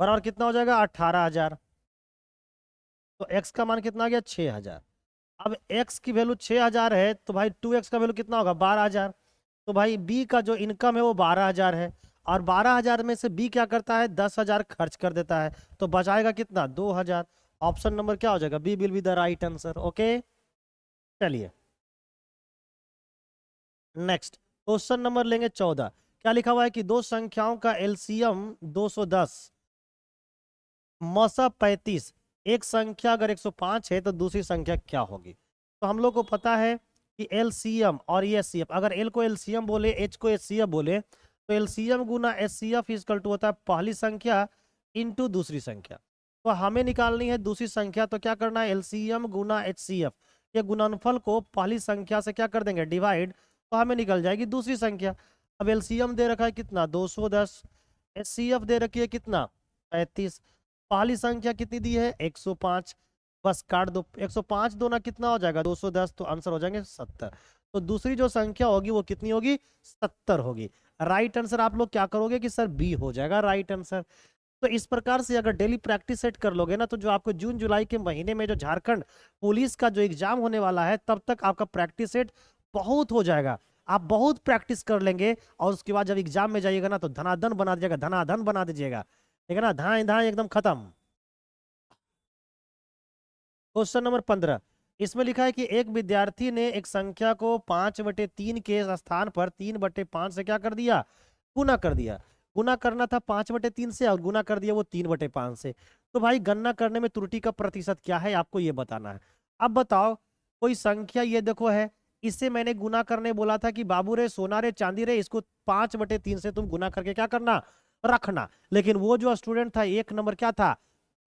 बराबर कितना हो जाएगा 18,000, तो x का मान कितना आ गया 6,000। अब x की वैल्यू 6,000 है, तो भाई 2x का वैल्यू कितना होगा 12,000, तो भाई b का जो इनकम है वो 12,000 है, और 12,000 में से b क्या करता है 10,000 खर्च कर देता है, तो बचाएगा कितना 2,000। ऑप्शन नंबर क्या हो जाएगा, B will be the right answer, okay. चलिए नेक्स्ट क्वेश्चन नंबर लेंगे 14। क्या लिखा हुआ है कि दो संख्याओं का एलसीएम 210 मौसा 35, एक संख्या अगर 105 है तो दूसरी संख्या क्या होगी? तो हम लोग को पता है कि एलसीएम और ये एचसीएफ, अगर एल को एलसीएम बोले, एच को एचसीएफ बोले, तो एलसीएम गुना एचसीएफ इक्वल टू होता है पहली संख्या इंटू दूसरी संख्या। तो हमें निकालनी है दूसरी संख्या, तो क्या करना है, एलसीएम गुना एचसीएफ, ये गुणनफल को पहली संख्या से क्या कर देंगे, डिवाइड, तो हमें निकल जाएगी दूसरी संख्या। अब एलसीएम दे रखा है कितना, 210, एचसीएफ दे रखी है कितना, 35, पहली संख्या कितनी दी है, 105, बस काट दो, 105 दो ना कितना हो जाएगा, 210, तो आंसर हो जाएंगे 70। तो दूसरी जो संख्या होगी वो कितनी होगी, 70 होगी। राइट आंसर आप लोग क्या करोगे कि सर बी हो जाएगा राइट आंसर। तो इस प्रकार से अगर डेली प्रैक्टिस सेट कर लोगे ना, तो जो आपको जून जुलाई के महीने में जो झारखंड पुलिस का जो एग्जाम होने वाला है, तब तक आपका प्रैक्टिस सेट बहुत हो जाएगा। आप बहुत प्रैक्टिस कर लेंगे और उसके बाद जब एग्जाम में जाइएगा ना, तो धनाधन बना दीजिएगा, धनाधन बना दीजिएगा, ठीक है ना, धाए धाए एकदम खत्म। क्वेश्चन नंबर 15, इसमें लिखा है कि एक विद्यार्थी ने एक संख्या को 5/3 के स्थान पर 3/5 से क्या कर दिया, गुना कर दिया। गुना करना था 5/3 से और गुना कर दिया वो 3/5 से। तो भाई गणना करने में त्रुटि का प्रतिशत क्या है, आपको ये बताना है। अब बताओ, कोई संख्या ये देखो है, इससे मैंने गुना करने बोला था कि बाबू रे, सोना रे, चांदी रे, इसको 5/3 से तुम गुना करके क्या करना, रखना। लेकिन वो जो स्टूडेंट था, एक नंबर क्या था,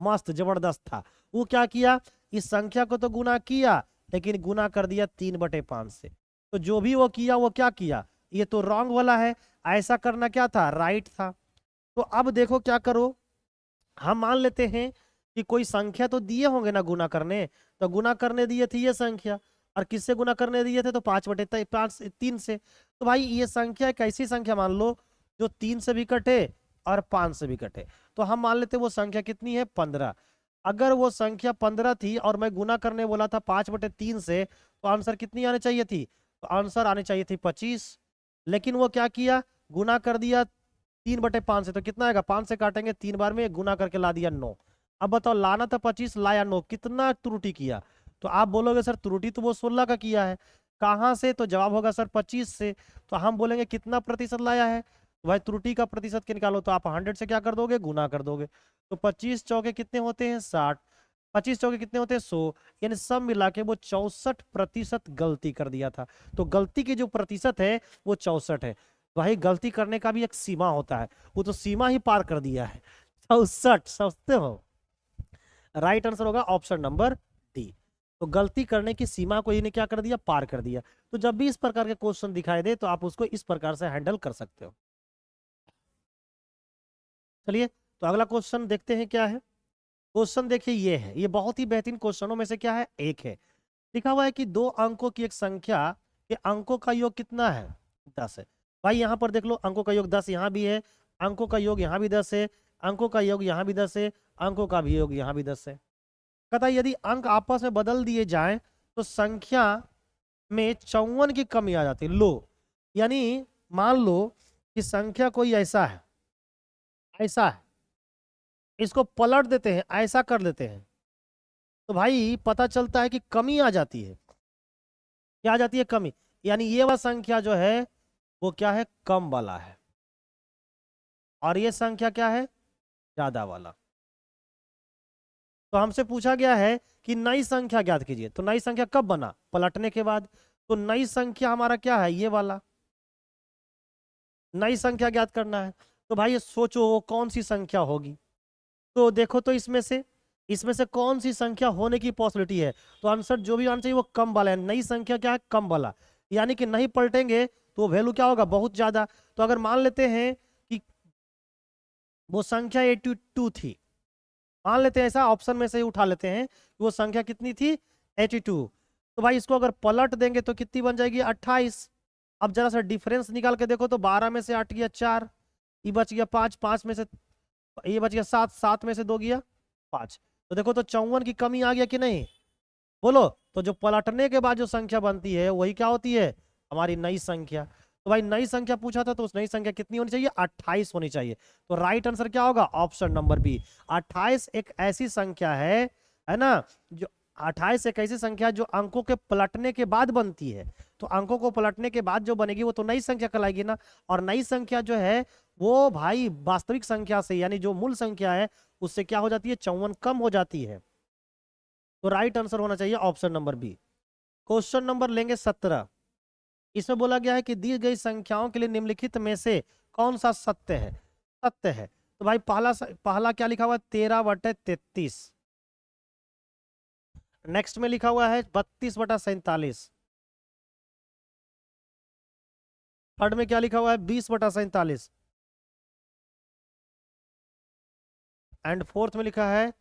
मस्त जबरदस्त था, वो क्या किया, इस संख्या को तो गुना किया, लेकिन गुना कर दिया 3/5 से। तो जो भी वो किया वो क्या किया, ये तो रॉन्ग वाला है, ऐसा करना क्या था, राइट था। तो अब देखो क्या करो, हम मान लेते हैं कि कोई संख्या तो दिए होंगे ना गुना करने, तो गुना करने दिए थे ये संख्या, और किससे गुना करने दिए थे, तो 5/3 से। तो भाई ये संख्या एक ऐसी संख्या मान लो जो 3 से भी कटे और 5 से भी कटे। तो हम मान लेते वो संख्या कितनी है, 15। अगर वो संख्या 15 थी और मैं गुना करने बोला था 5/3 से, तो आंसर कितनी आनी चाहिए थी, तो आंसर आनी चाहिए थी 25। लेकिन वो क्या किया, गुना कर दिया 3/5 से, तो कितना आएगा, 5 से काटेंगे 3 बार में, गुना करके ला दिया 9। अब बताओ, लाना था 25, लाया 9, कितना त्रुटि किया। तो आप बोलोगे सर त्रुटि तो वो 16 का किया है, कहाँ से, तो जवाब होगा सर 25 से। तो हम बोलेंगे कितना प्रतिशत लाया है, तो भाई त्रुटि का प्रतिशत के निकालो, तो आप 100 से क्या कर दोगे, गुना कर दोगे। तो 25 चौके कितने होते हैं, 60, 25 चौके कितने होते हैं, 100, यानी सब मिला के वो 64% गलती कर दिया था। तो गलती की जो प्रतिशत है वो 64 है। भाई गलती करने का भी एक सीमा होता है, वो तो सीमा ही पार कर दिया है, 64, समझते हो। राइट आंसर होगा ऑप्शन नंबर डी। तो गलती करने की सीमा को इन्हें क्या कर दिया, पार कर दिया। तो जब भी इस प्रकार के क्वेश्चन दिखाई दे, तो आप उसको इस प्रकार से हैंडल कर सकते हो। चलिए, तो अगला क्वेश्चन देखते हैं क्या है। क्वेश्चन देखिए, ये है, ये बहुत ही बेहतरीन क्वेश्चनों में से क्या है, एक है। लिखा हुआ है कि 2 अंकों की एक संख्या के अंकों का योग कितना है, 10 है। भाई यहाँ पर देख लो, अंकों का योग 10 यहाँ भी है, अंकों का योग यहाँ भी 10 है, अंकों का योग यहाँ भी 10 है, अंकों का भी योग यहाँ भी 10 है। कहता है यदि अंक आपस में बदल दिए जाएं तो संख्या में 54 की कमी आ जाती है। लो, यानी मान लो कि संख्या कोई ऐसा है, ऐसा है, इसको पलट देते हैं, ऐसा कर लेते हैं, तो भाई पता चलता है कि कमी आ जाती है। क्या आ जाती है, कमी, यानी ये वाला संख्या जो है वो क्या है, कम वाला है, और ये संख्या क्या है, ज्यादा वाला। तो हमसे पूछा गया है कि नई संख्या ज्ञात कीजिए। तो नई संख्या कब बना, पलटने के बाद। तो नई संख्या हमारा क्या है, ये वाला नई संख्या ज्ञात करना है। तो भाई ये सोचो वो कौन सी संख्या होगी। तो देखो, तो इसमें से कौन सी संख्या होने की पॉसिबिलिटी है, तो आंसर जो भी आना चाहिए वो कम वाला है। नई संख्या क्या है, कम वाला, यानी कि नहीं पलटेंगे तो वैल्यू क्या होगा, बहुत ज्यादा। तो अगर मान लेते हैं कि वो संख्या 82 थी, मान लेते हैं ऐसा, ऑप्शन में से ही उठा लेते हैं कि वो संख्या कितनी थी, 82। तो भाई इसको अगर पलट देंगे तो कितनी बन जाएगी, 28। अब जरा सा डिफरेंस निकाल के देखो, तो 12 में से 8 गया 4, ये बच गया 5, 5 में से ये बच गया 7, 7 में से 2 गया 5। तो देखो, तो 54 की कमी आ गया कि नहीं, बोलो। तो जो पलटने के बाद जो संख्या बनती है वही क्या होती है, हमारी नई संख्या। तो भाई नई संख्या पूछा था, तो उस नई संख्या कितनी होनी चाहिए, 28 होनी चाहिए। तो राइट आंसर क्या होगा, ऑप्शन नंबर बी, 28 एक ऐसी संख्या है ना, जो 28 एक ऐसी संख्या जो अंकों के पलटने के बाद बनती है। तो अंकों को पलटने के बाद जो बनेगी वो तो नई संख्या कहलाएगी ना। और नई संख्या जो है वो भाई वास्तविक संख्या से यानी जो मूल संख्या है उससे क्या हो जाती है, 54 कम हो जाती है। तो राइट आंसर होना चाहिए option number B. Question number लेंगे 17। इसमें बोला गया है कि दी गई संख्याओं के लिए निम्नलिखित में से कौन सा सत्य है। सत्य है तो भाई पहला क्या लिखा हुआ है, 13/33। नेक्स्ट में लिखा हुआ है 32/47। थर्ड में क्या लिखा हुआ है, 20/47। एंड फोर्थ में लिखा है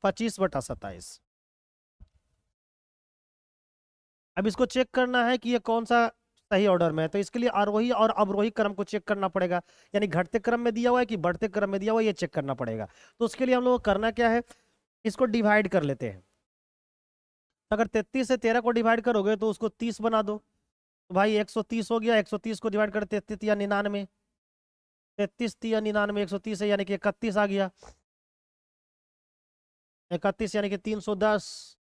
25/27। अब इसको चेक करना है कि ये कौन सा सही ऑर्डर में है, तो इसके लिए आरोही और अवरोही क्रम को चेक करना पड़ेगा। यानी घटते क्रम में दिया हुआ है कि बढ़ते क्रम में दिया हुआ है, ये चेक करना पड़ेगा। तो उसके लिए हम लोग को करना क्या है, इसको डिवाइड कर लेते हैं। अगर 33 से 13 को डिवाइड करोगे तो उसको 30 बना दो, तो भाई 130 हो गया। 130 को डिवाइड कर 33 या 99, 33 या 99, 130 है यानी कि 31 आ गया। 31 यानी कि 310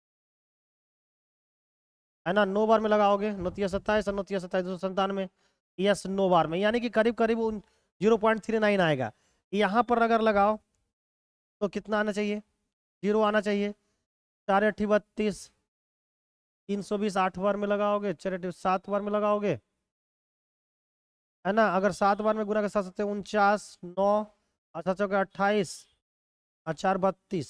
है ना। 9 बार में लगाओगे, 9×27 और 9×27 297, यस 9 बार में, यानी कि करीब करीब 0.39 आएगा। यहाँ पर अगर लगाओ तो कितना आना चाहिए, 0 आना चाहिए। 4×8 = 32, 320 8 बार में लगाओगे, 4×8 7 बार में लगाओगे, है ना। अगर 7 बार में गुना के साथ सकते 49, 9 अच्छा 28 और 4 32,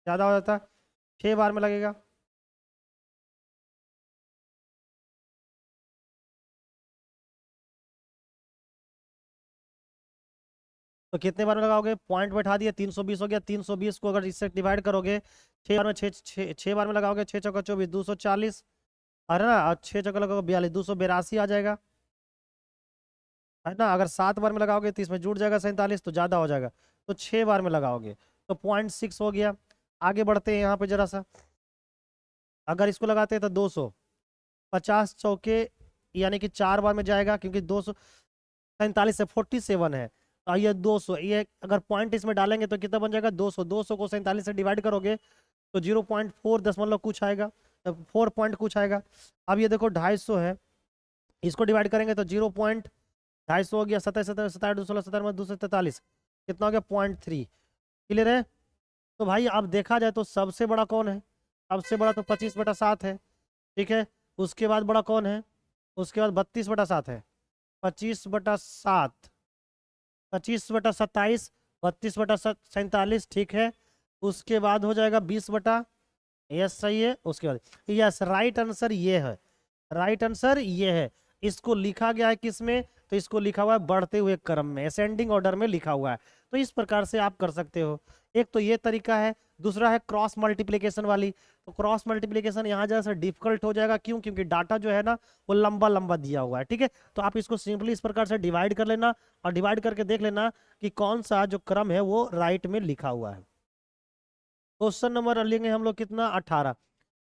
ज़्यादा हो जाता है। 6 बार में लगेगा, तो कितने बार में लगाओगे, पॉइंट बैठा दिया, 320 हो गया। 320 को अगर इससे डिवाइड करोगे 6 बार में, 6 बार में लगाओगे, 6×4 = 24, 240, है ना। और 6 लगाओगे 42, 282 आ जाएगा, है ना। अगर 7 बार में लगाओगे तो इसमें जुड़ जाएगा 47, तो ज़्यादा हो जाएगा। तो 6 बार में लगाओगे तो 0.6 हो गया। आगे बढ़ते हैं यहाँ पे जरा सा, अगर इसको लगाते हैं तो 200, 50 चौके यानी कि 4 बार में जाएगा, क्योंकि 247 से 47 है। तो ये 200, ये अगर पॉइंट इसमें डालेंगे तो कितना बन जाएगा, 200। 200 को 47 से डिवाइड करोगे तो 0.4 दशमलव कुछ आएगा, 4 पॉइंट कुछ आएगा। अब ये देखो 250 है, इसको डिवाइड करेंगे तो 0.250 हो गया। 27 27 27 216 17 243, कितना हो गया, 0.3। क्लियर है। तो भाई अब देखा जाए तो सबसे बड़ा कौन है, सबसे बड़ा तो 25/7 है, ठीक है। उसके बाद बड़ा कौन है, उसके बाद 32/7 है। 25/7, 25/27, 32/47, ठीक है। उसके बाद हो जाएगा 20 यस सही है। उसके बाद यस, राइट आंसर ये है, राइट आंसर ये है। इसको लिखा गया है किसमें, तो इसको लिखा हुआ है बढ़ते हुए क्रम में, असेंडिंग ऑर्डर में लिखा हुआ है। तो इस प्रकार से आप कर सकते हो। एक तो ये तरीका है, दूसरा है क्रॉस मल्टीप्लिकेशन वाली। तो क्रॉस मल्टीप्लिकेशन यहाँ जैसा डिफिकल्ट हो जाएगा, क्यों, क्योंकि डाटा जो है ना वो लंबा लंबा दिया हुआ है, ठीक है। तो आप इसको सिंपली इस प्रकार से डिवाइड कर लेना और डिवाइड करके देख लेना कि कौन सा जो क्रम है वो राइट में लिखा हुआ है। क्वेश्चन नंबर लेंगे हम लोग कितना, 18।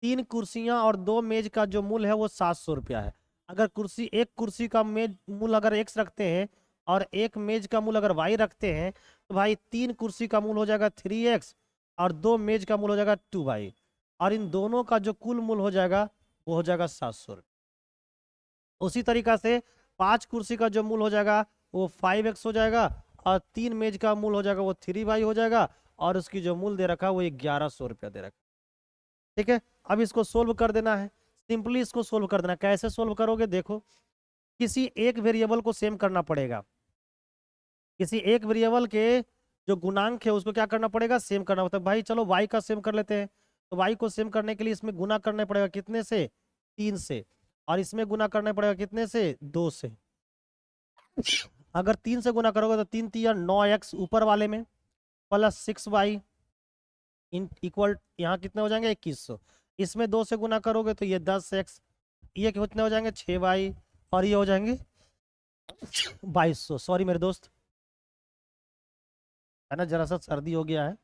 3 कुर्सियां और 2 मेज का जो मूल है वो 700 रुपया है। अगर एक कुर्सी का मेज मूल अगर x रखते हैं और एक मेज का मूल अगर y रखते हैं, तो भाई 3 कुर्सी का मूल हो जाएगा 3x और 2 मेज का मूल हो जाएगा 2y, और इन दोनों का जो कुल मूल हो जाएगा वो हो जाएगा 700 रुपये। उसी तरीका से 5 कुर्सी का जो मूल हो जाएगा वो 5x हो जाएगा, और 3 मेज का मूल हो जाएगा वो 3y हो जाएगा, और उसकी जो मूल दे रखा है वो 1100 रुपया दे रखा है, ठीक है। अब इसको सोल्व कर देना है, सिंपली इसको सोल्व कर देना। कैसे सोल्व करोगे, देखो, किसी एक वेरिएबल को सेम करना पड़ेगा। किसी एक वेरिएबल के जो गुणांक है उसको क्या करना पड़ेगा, सेम करना होता है। भाई चलो y का सेम कर लेते हैं। तो y को सेम करने के लिए इसमें गुना करना पड़ेगा कितने से, 3 से, और इसमें गुना करना पड़ेगा कितने से, 2 से। अगर 3 से गुना करोगे तो 3 3 9x ऊपर वाले में प्लस 6y इक्वल यहाँ कितने हो जाएंगे, 2100। इसमें 2 से गुना करोगे तो ये 10x, ये कितने हो जाएंगे, 6y, और ये हो जाएंगे 2200। सॉरी मेरे दोस्त, है ना, जरा सा सर्दी हो गया है,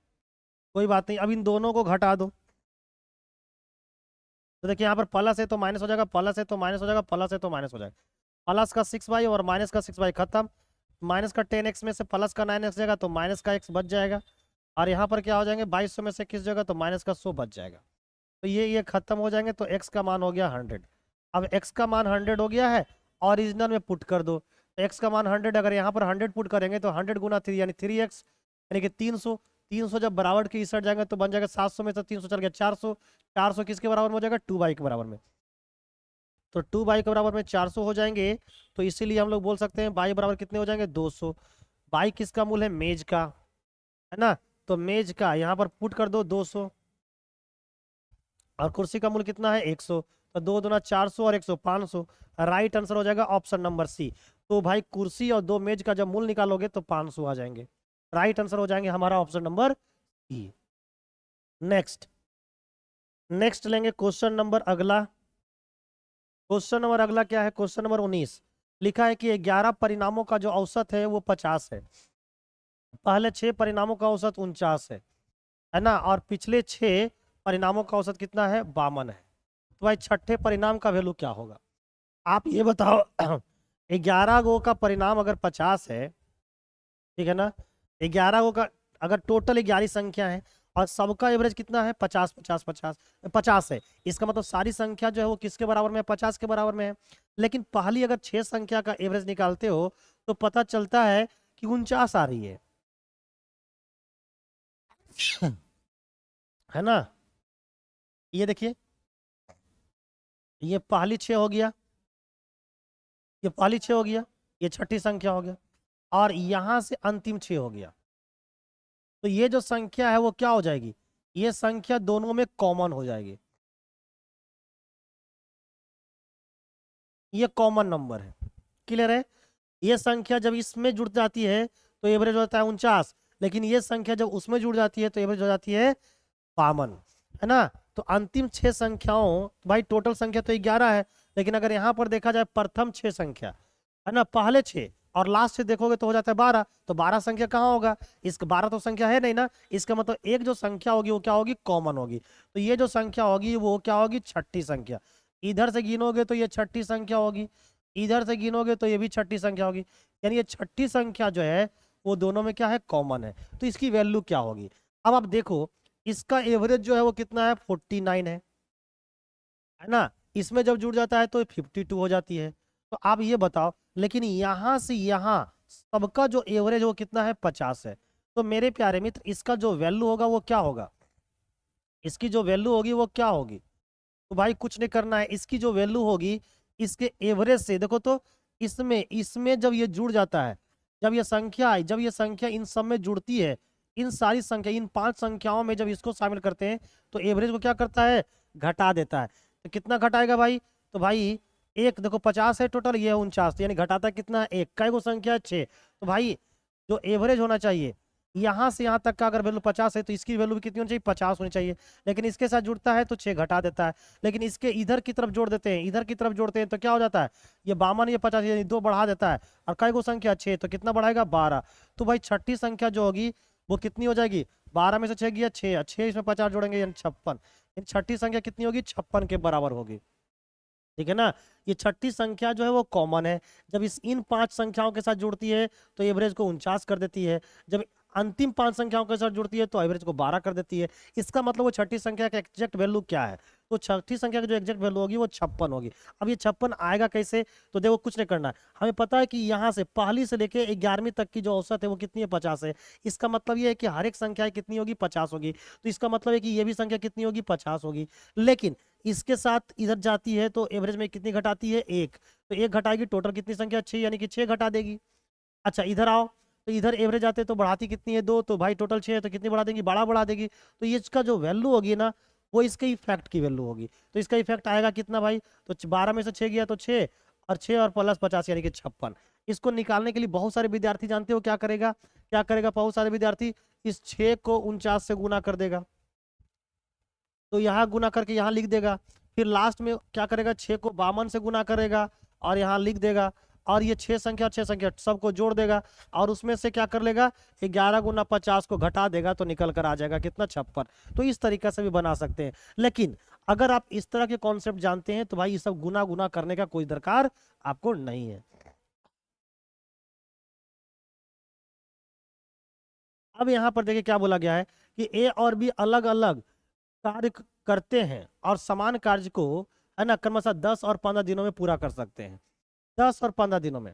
कोई बात नहीं। अब इन दोनों को घटा दो, तो देखिए यहाँ पर प्लस है तो माइनस हो जाएगा, प्लस है तो माइनस हो जाएगा, प्लस है तो माइनस हो जाएगा। प्लस का 6y और माइनस का 6y खत्म। माइनस का 10x में से प्लस का 9x जाएगा तो माइनस का x बच जाएगा, और यहाँ पर क्या हो जाएंगे, 2200 में से किस जगह, तो माइनस का 100 बच जाएगा। तो ये खत्म हो जाएंगे, तो x का मान हो गया 100। अब x का मान 100 हो गया है, ओरिजिनल में पुट कर दो। तो x का मान 100, अगर यहाँ पर 100 पुट करेंगे तो 100 गुना 3 यानी 3x, यानी कि 300। 300 जब बराबर के इस साइड जाएंगे तो बन जाएगा 700 में, तो 300 चल गया 400। 400 किसके बराबर में हो जाएगा, 2y के बराबर में। तो 2y के बराबर में 400 हो जाएंगे, तो इसीलिए हम लोग बोल सकते हैं y बराबर कितने हो जाएंगे, 200। y किसका मूल है, मेज का, है ना। तो मेज का यहाँ पर पुट कर दो 200, और कुर्सी का मूल्य कितना है, 100। तो 2 दूना 400 और 100 500। राइट आंसर हो जाएगा ऑप्शन नंबर सी। तो भाई कुर्सी और 2 मेज का जब मूल्य निकालोगे तो 500 आ जाएंगे। राइट आंसर हो जाएंगे हमारा option number C. Next next लेंगे क्वेश्चन नंबर अगला। क्वेश्चन नंबर अगला क्या है, क्वेश्चन नंबर 19। लिखा है कि 11 परिणामों का जो औसत है वो 50 है। पहले 6 परिणामों का औसत 49 है ना, और पिछले 6 परिणामों का औसत कितना है, 52 है। तो भाई छठे परिणाम का वैल्यू क्या होगा, आप ये बताओ। 11 गो का परिणाम अगर 50 है, ठीक है ना, 11 गो का, अगर टोटल 11 संख्या है और सबका एवरेज कितना है, 50 50 50 50 है, इसका मतलब सारी संख्या जो है वो किसके बराबर में है, 50 के बराबर में है। लेकिन पहली अगर 6 संख्या का एवरेज निकालते हो तो पता चलता है कि 49 आ रही है ना। ये देखिए, ये पहली 6 हो गया, ये पहली 6 हो गया, ये छठी संख्या हो गया, और यहां से अंतिम 6 हो गया। तो ये जो संख्या है वो क्या हो जाएगी, ये संख्या दोनों में कॉमन हो जाएगी, ये कॉमन नंबर है। क्लियर है। ये संख्या जब इसमें जुड़ जाती है तो एवरेज होता है 49, लेकिन ये संख्या जब उसमें जुड़ जाती है तो एवरेज हो जाती है 52, है ना। तो अंतिम 6 संख्याओं, भाई टोटल संख्या तो 11 है, लेकिन अगर यहाँ पर देखा जाए प्रथम 6 संख्या, है ना, पहले 6 और लास्ट 6 देखोगे तो हो जाता है 12। तो 12 संख्या कहाँ होगा, इस 12 तो संख्या है नहीं ना, इसका मतलब एक जो संख्या होगी वो क्या होगी, कॉमन होगी। तो ये जो संख्या होगी वो क्या होगी, छठी संख्या। इधर से गिनोगे तो ये छठी संख्या होगी, इधर से गिनोगे तो ये भी छठी संख्या होगी, यानी ये छठी संख्या जो है वो दोनों में क्या है, कॉमन है। तो इसकी वैल्यू क्या होगी, अब आप देखो, इसका एवरेज जो है वो कितना है, 49 है ना। इसमें जब जुड़ जाता है तो 52 हो जाती है। तो आप ये बताओ, लेकिन यहां से यहां सबका जो एवरेज वो कितना है, 50 है। तो मेरे प्यारे मित्र, इसका जो वैल्यू होगा वो क्या होगा, इसकी जो वैल्यू होगी वो क्या होगी। तो भाई कुछ नहीं करना है, इसकी जो वैल्यू होगी इसके एवरेज से देखो तो, इसमें इसमें जब ये जुड़ जाता है, जब ये संख्या इन सब में जुड़ती है, इन सारी संख्या, इन 5 संख्याओं में जब इसको शामिल करते हैं तो एवरेज को क्या करता है, घटा देता है। तो कितना घटाएगा भाई, तो भाई एक देखो 50 है टोटल, ये है 49, तो यानी घटाता कितना है, एक, कई गो संख्या है, 6। तो भाई जो एवरेज होना चाहिए यहाँ से यहाँ तक का अगर वैल्यू 50 है तो इसकी वैल्यू भी कितनी होनी चाहिए, 50 होनी चाहिए। लेकिन इसके साथ जुड़ता है तो 6 घटा देता है, लेकिन इसके इधर की तरफ जोड़ देते हैं, इधर की तरफ जोड़ते हैं तो क्या हो जाता है, ये 52 ये 50 यानी 2 बढ़ा देता है। और कई गो संख्या 6, तो कितना बढ़ाएगा, 12। तो भाई छठी संख्या जो होगी वो कितनी हो जाएगी, 12 में से 6 गया 6, 6 इसमें 50 जोड़ेंगे यानी 56। छठी संख्या कितनी होगी, 56 के बराबर होगी। ठीक है ना। ये छठी संख्या जो है वो कॉमन है, जब इन 5 संख्याओं के साथ जुड़ती है तो एवरेज को 49 कर देती है, जब अंतिम 5 संख्याओं के साथ जुड़ती है तो एवरेज को 12 कर देती है। इसका मतलब वो छठी संख्या का एग्जैक्ट वैल्यू क्या है, तो छठी संख्या की जो एग्जैक्ट वैल्यू होगी वो 56 होगी। अब ये 56 आएगा कैसे, तो देखो कुछ नहीं करना है, हमें पता है कि यहाँ से पहली से लेके 11वीं तक की जो औसत है वो कितनी है, 50 है। इसका मतलब ये है कि हर एक संख्या कितनी होगी, 50 होगी। तो इसका मतलब है कि ये भी संख्या कितनी होगी, 50 होगी। लेकिन इसके साथ इधर जाती है तो एवरेज में कितनी घटाती है, 1। तो 1 घटाएगी, टोटल कितनी संख्या, 6, यानी कि 6 घटा देगी। अच्छा इधर आओ, तो इधर एवरेज आते तो बढ़ाती कितनी है, 2। तो भाई टोटल 6 है तो कितनी बढ़ा देंगी, बड़ा बढ़ा देगी। तो ये इसका जो वैल्यू होगी ना वो इसके इफेक्ट की वैल्यू होगी। तो इसका इफेक्ट आएगा कितना भाई, तो 12 में से 6 गया तो 6, और 6 और प्लस 50 यानी कि 56। इसको निकालने के लिए बहुत सारे विद्यार्थी जानते हो क्या करेगा, क्या करेगा, बहुत सारे विद्यार्थी इस 6 को 49 से गुना कर देगा, तो यहाँ गुना करके यहाँ लिख देगा। फिर लास्ट में क्या करेगा, 6 को 52 से गुना करेगा और यहाँ लिख देगा, और ये 6 संख्या 6 संख्या सबको जोड़ देगा, और उसमें से क्या कर लेगा, 11 गुना 50 को घटा देगा तो निकल कर आ जाएगा कितना, 56। तो इस तरीके से भी बना सकते हैं। लेकिन अगर आप इस तरह के कॉन्सेप्ट जानते हैं तो भाई ये सब गुना गुना करने का कोई दरकार आपको नहीं है। अब यहाँ पर देखिए क्या बोला गया है कि ए और बी अलग अलग कार्य करते हैं और समान कार्य को, है ना, क्रमशः 10 और 15 दिनों में पूरा कर सकते हैं। 10 और 15 दिनों में।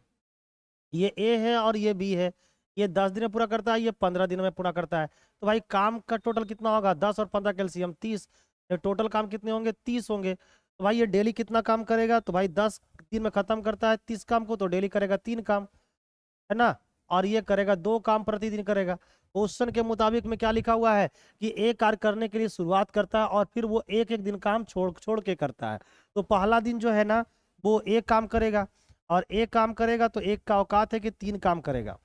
ये ए है और ये बी है। ये 10 दिन में पूरा करता है, ये 15 दिनों में पूरा करता है। तो भाई काम का टोटल कितना होगा? 10 और 15 का एलसीएम 30। ये टोटल काम कितने होंगे? 30 होंगे। तो भाई ये डेली कितना काम करेगा? तो भाई 10 दिन में खत्म करता है 30 काम को, तो डेली करेगा 3 काम, है ना। और ये करेगा 2 काम प्रतिदिन करेगा। क्वेश्चन के मुताबिक में क्या लिखा हुआ है कि एक कार्य करने के लिए शुरुआत करता है और फिर वो एक एक दिन काम छोड़ छोड़ के करता है। तो पहला दिन जो है ना वो एक काम करेगा, और एक काम करेगा तो एक का औकात है कि 3 काम करेगा।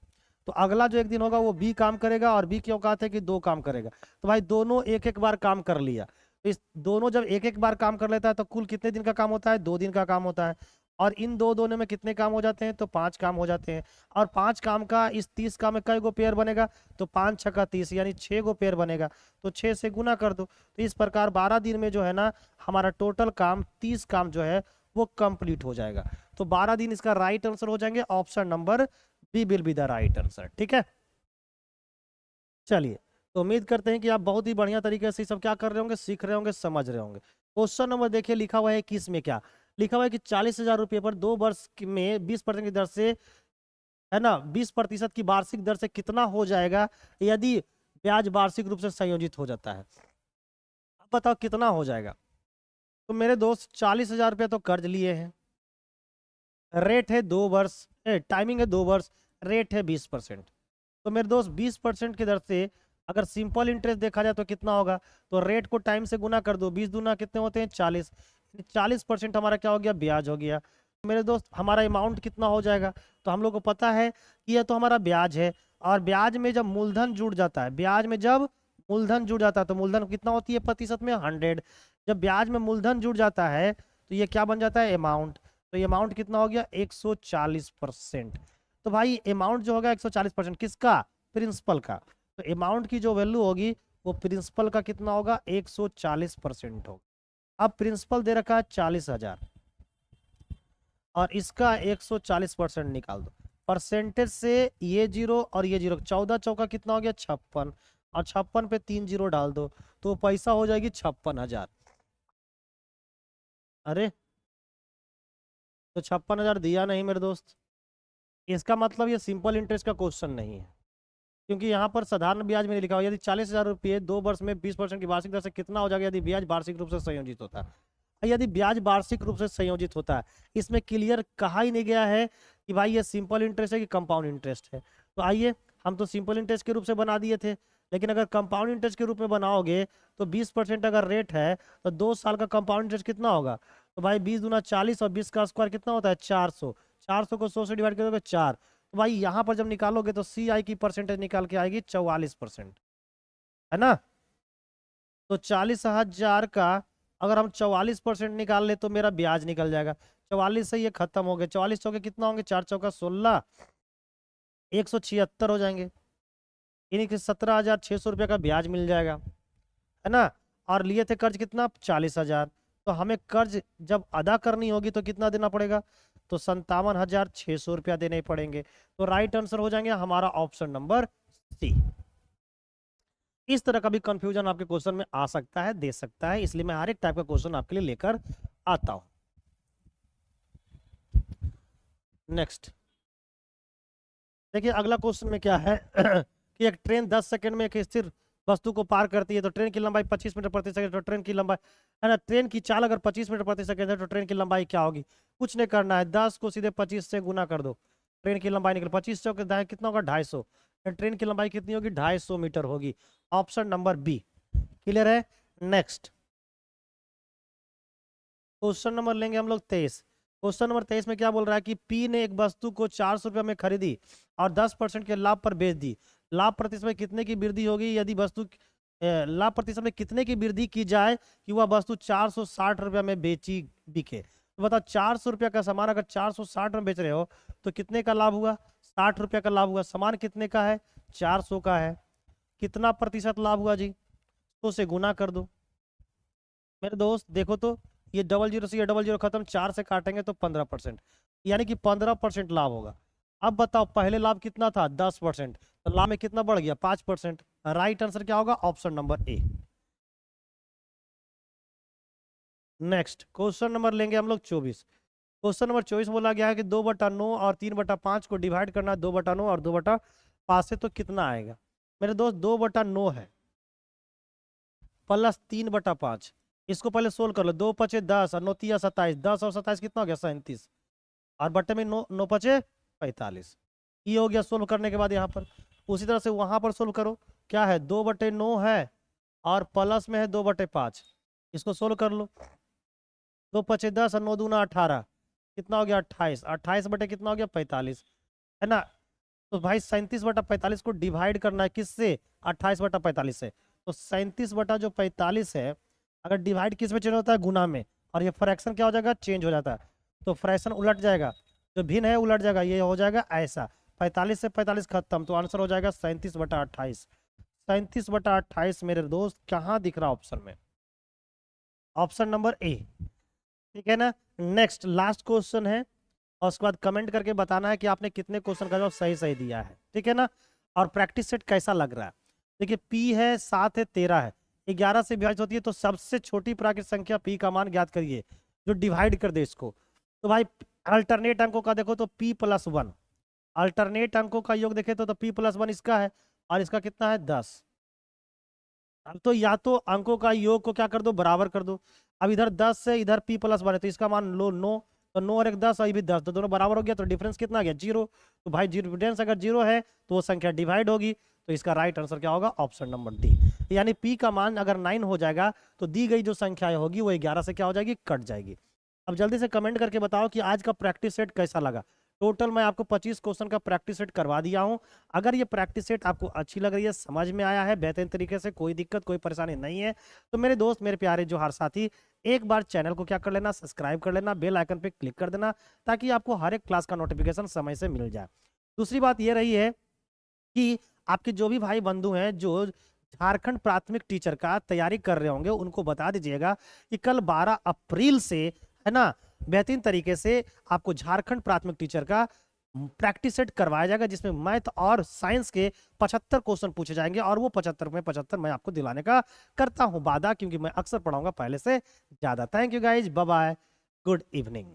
तो अगला जो एक दिन होगा वो बी काम करेगा, और बी की औकात है कि 2 काम करेगा। तो भाई दोनों एक एक बार काम कर लिया। तो इस दोनों जब एक एक बार काम कर लेता है तो कुल कितने दिन का काम होता है? 2 दिन का काम होता है। और इन दो दोनों में कितने काम हो जाते हैं? तो 5 काम हो जाते हैं। और 5 काम का इस 30 का में कई गो पेयर बनेगा? तो 5 छक्का 30 यानी 6 गो पेयर बनेगा। तो 6 से गुना कर दो। तो इस प्रकार 12 दिन में जो है ना हमारा टोटल काम 30 काम जो है वो कंप्लीट हो जाएगा। तो 12 दिन इसका राइट आंसर हो जाएंगे। Option number B will be the right answer. ठीक है, चलिए। तो उम्मीद करते हैं कि आप बहुत ही बढ़िया तरीके से सब क्या कर रहे होंगे, सीख रहे होंगे, समझ रहे होंगे। क्वेश्चन नंबर देखिए, लिखा हुआ है कि इसमें क्या लिखा हुआ है कि 40,000 रुपये पर 2 वर्ष में 20% की दर से, है ना, 20% की वार्षिक दर से कितना हो जाएगा यदि ब्याज वार्षिक रूप से संयोजित हो जाता है? अब बताओ कितना हो जाएगा। तो मेरे दोस्त 40,000 रुपये तो कर्ज लिए हैं, रेट है 2 वर्ष, टाइमिंग है 2 वर्ष, रेट है 20%। तो मेरे दोस्त 20% की दर से अगर सिंपल इंटरेस्ट देखा जाए तो कितना होगा? तो रेट को टाइम से गुना कर दो, 20 दूना कितने होते हैं? 40। 40% हमारा क्या हो गया? ब्याज हो गया। मेरे दोस्त हमारा अमाउंट कितना हो जाएगा? तो हम लोग को पता है कि यह तो हमारा ब्याज है, और ब्याज में जब मूलधन जुड़ जाता है, ब्याज में जब मूलधन जुड़ जाता है तो मूलधन कितना होती है प्रतिशत में? 100। जब ब्याज में मूलधन जुड़ जाता है तो ये क्या बन जाता है? अमाउंट। तो ये अमाउंट कितना हो गया? 140%। तो भाई अमाउंट जो होगा 140% किसका? प्रिंसिपल का। तो अमाउंट की जो वैल्यू होगी वो प्रिंसिपल का कितना होगा? 140% होगा। अब प्रिंसिपल दे रखा है 40,000 और इसका 140% निकाल दो। परसेंटेज से ये जीरो और ये जीरो, 14 चौका कितना हो गया? 56। और 56 पे 3 जीरो डाल दो तो पैसा हो जाएगी 56,000। अरे तो 56,000 दिया नहीं मेरे दोस्त। इसका मतलब ये सिंपल इंटरेस्ट का क्वेश्चन नहीं है, क्योंकि यहाँ पर साधारण ब्याज में लिखा हुआ यदि 40,000 रुपये 2 वर्ष में 20% की वार्षिक दर से कितना हो जाएगा यदि ब्याज वार्षिक रूप से संयोजित होता है। यदि ब्याज वार्षिक रूप से संयोजित होता है, इसमें क्लियर कहा ही नहीं गया है कि भाई ये सिंपल इंटरेस्ट है कि कंपाउंड इंटरेस्ट है। तो आइए, हम तो सिंपल इंटरेस्ट के रूप से बना दिए थे, लेकिन अगर कंपाउंड इंटरेस्ट के रूप में बनाओगे तो 20% अगर रेट है तो 2 साल का कंपाउंड इंटरेस्ट कितना होगा? तो भाई 20 दूना 40 और 20 का स्क्वायर कितना होता है? 400। 400 को 100 से डिवाइड करोगे 4। तो भाई यहाँ पर जब निकालोगे तो सी आई की परसेंटेज निकाल के आएगी 44%, है ना। तो 40,000 का अगर हम 44% निकाल ले तो मेरा ब्याज निकल जाएगा। 44 से ये खत्म हो गए, 44 चौके कितना होंगे? 4 चौका 16, 176 हो जाएंगे। यानी कि 17,600 रुपये का ब्याज मिल जाएगा, है ना। और लिए थे कर्ज कितना? 40,000। तो हमें कर्ज जब अदा करनी होगी तो कितना देना पड़ेगा? तो 57,600 रुपया देने पड़ेंगे। तो राइट आंसर हो जाएंगे हमारा ऑप्शन नंबर सी। इस तरह का भी कंफ्यूजन आपके क्वेश्चन में आ सकता है, दे सकता है, इसलिए मैं हर एक टाइप का क्वेश्चन आपके लिए लेकर आता हूं। नेक्स्ट देखिए, अगला क्वेश्चन में क्या है कि एक ट्रेन 10 सेकंड में एक स्थिर वस्तु को पार करती है तो ट्रेन की लंबाई 25 मीटर प्रति सेकंड। तो ट्रेन की लंबाई, है ना, ट्रेन की चाल अगर 25 मीटर प्रति सेकंड है तो ट्रेन की लंबाई क्या होगी? कुछ नहीं करना है, 10 को सीधे 25 से गुना कर दो, ट्रेन की लंबाई निकल 25 चौके दाएं कितना होगा? 250। ट्रेन की लंबाई कितनी होगी? 250 मीटर होगी। ऑप्शन नंबर बी क्लियर है। नेक्स्ट क्वेश्चन नंबर लेंगे हम लोग 23। क्वेश्चन नंबर 23 में क्या बोल रहा है कि पी ने एक वस्तु को 400 रुपये में खरीदी और 10% के लाभ पर बेच दी। लाभ प्रतिशत में कितने की वृद्धि होगी यदि वस्तु लाभ प्रतिशत में कितने की वृद्धि की जाए कि वह वस्तु 460 रुपये में बेची बिके? तो बताओ 400 रुपये का सामान अगर 460 में बेच रहे हो तो कितने का लाभ हुआ? 60 रुपये का लाभ हुआ। सामान कितने का है? 400 का है। कितना प्रतिशत लाभ हुआ जी? तो से गुना कर दो मेरे दोस्त। देखो तो ये डबल जीरो से ये डबल जीरो खत्म, 4 से काटेंगे तो 15%, यानी कि 15% लाभ होगा। अब बताओ पहले लाभ कितना था? 10%, तो लाभ में कितना बढ़ गया? 5%। राइट आंसर क्या होगा? ऑप्शन नंबर ए। नेक्स्ट क्वेश्चन नंबर लेंगे हम लोग 24। क्वेश्चन नंबर 24 बोला गया है कि 2/9 और 3/5 को डिवाइड करना है 2/9 और 2/5 से, तो कितना आएगा मेरे दोस्त? 2/9 है प्लस 3/5, इसको पहले सोल्व कर लो। 2×5 = 10 और 9×3 = 27, 10 और 27 कितना हो गया? 37, और बटे में 9×5 = 45। ये हो गया सोल्व करने के बाद यहाँ पर। उसी तरह से वहां पर सोल्व करो। क्या है? 2/9 है और प्लस में है 2/5, इसको सोल्व कर लो। 2×5 = 10 और 9×2 = 18, कितना हो गया? 28, 28 बटे कितना हो गया? 45, है ना। तो भाई 37/45 को डिवाइड करना है किससे? 28/45 से। तो 37/45 है, अगर डिवाइड किस में चेंज होता है? गुना में। और ये फ्रैक्शन क्या हो जाएगा? चेंज हो जाता है। तो फ्रैक्शन उलट जाएगा, जो भिन्न है उलट जाएगा, ये हो जाएगा ऐसा। 45 से 45 खत्म, तो आंसर हो जाएगा 37/28। 37/28 मेरे दोस्त कहाँ दिख रहा ऑप्शन में? ऑप्शन नंबर ए, ठीक है ना। नेक्स्ट लास्ट क्वेश्चन है, और उसके बाद कमेंट करके बताना है कि आपने कितने क्वेश्चन का जवाब सही सही दिया है, ठीक है ना। और प्रैक्टिस सेट कैसा लग रहा है? देखिए पी है 7 है 13 है, 11 से विभाजित होती है, तो सबसे छोटी प्राकृतिक संख्या पी का मान ज्ञात करिए जो डिवाइड कर दे इसको। तो भाई अल्टरनेट अंकों का देखो तो p+1, अल्टरनेट अंकों का योग देखे तो p+1 इसका है, और इसका कितना है? 10। अब तो या तो अंकों का योग को क्या कर दो? बराबर कर दो। अब इधर 10 से इधर p+1 है, तो इसका मान लो 9, तो 9 और 1 10 और ये भी 10, तो दोनों बराबर हो गया, तो डिफरेंस कितना आ गया? 0। तो भाई डिफरेंस अगर 0 है तो वो संख्या डिवाइड होगी, तो इसका राइट आंसर क्या होगा? Option number D. यानी p का मान अगर 9 हो जाएगा तो दी गई जो संख्या होगी वो 11 से क्या हो जाएगी? कट जाएगी। अब जल्दी से कमेंट करके बताओ कि आज का प्रैक्टिस सेट कैसा लगा। टोटल मैं आपको 25 क्वेश्चन का प्रैक्टिस सेट करवा दिया हूं। अगर ये प्रैक्टिस सेट आपको अच्छी लग रही है, समझ में आया है बेहतरीन तरीके से, कोई दिक्कत कोई परेशानी नहीं है, तो मेरे दोस्त मेरे प्यारे जोहार साथी, एक बार चैनल को क्या कर लेना? सब्सक्राइब कर लेना, बेल आइकन पे क्लिक कर देना, ताकि आपको हर एक क्लास का नोटिफिकेशन समय से मिल जाए। दूसरी बात ये रही है कि आपके जो भी भाई बंधु हैं जो झारखंड प्राथमिक टीचर का तैयारी कर रहे होंगे, उनको बता दीजिएगा कि कल 12 अप्रैल से, है ना, बेहतरीन तरीके से आपको झारखंड प्राथमिक टीचर का प्रैक्टिस सेट करवाया जाएगा, जिसमें मैथ और साइंस के 75 क्वेश्चन पूछे जाएंगे, और वो 75 में 75 मैं आपको दिलाने का करता हूं वादा, क्योंकि मैं अक्सर पढ़ाऊंगा पहले से ज्यादा। Thank you guys, bye bye, good evening.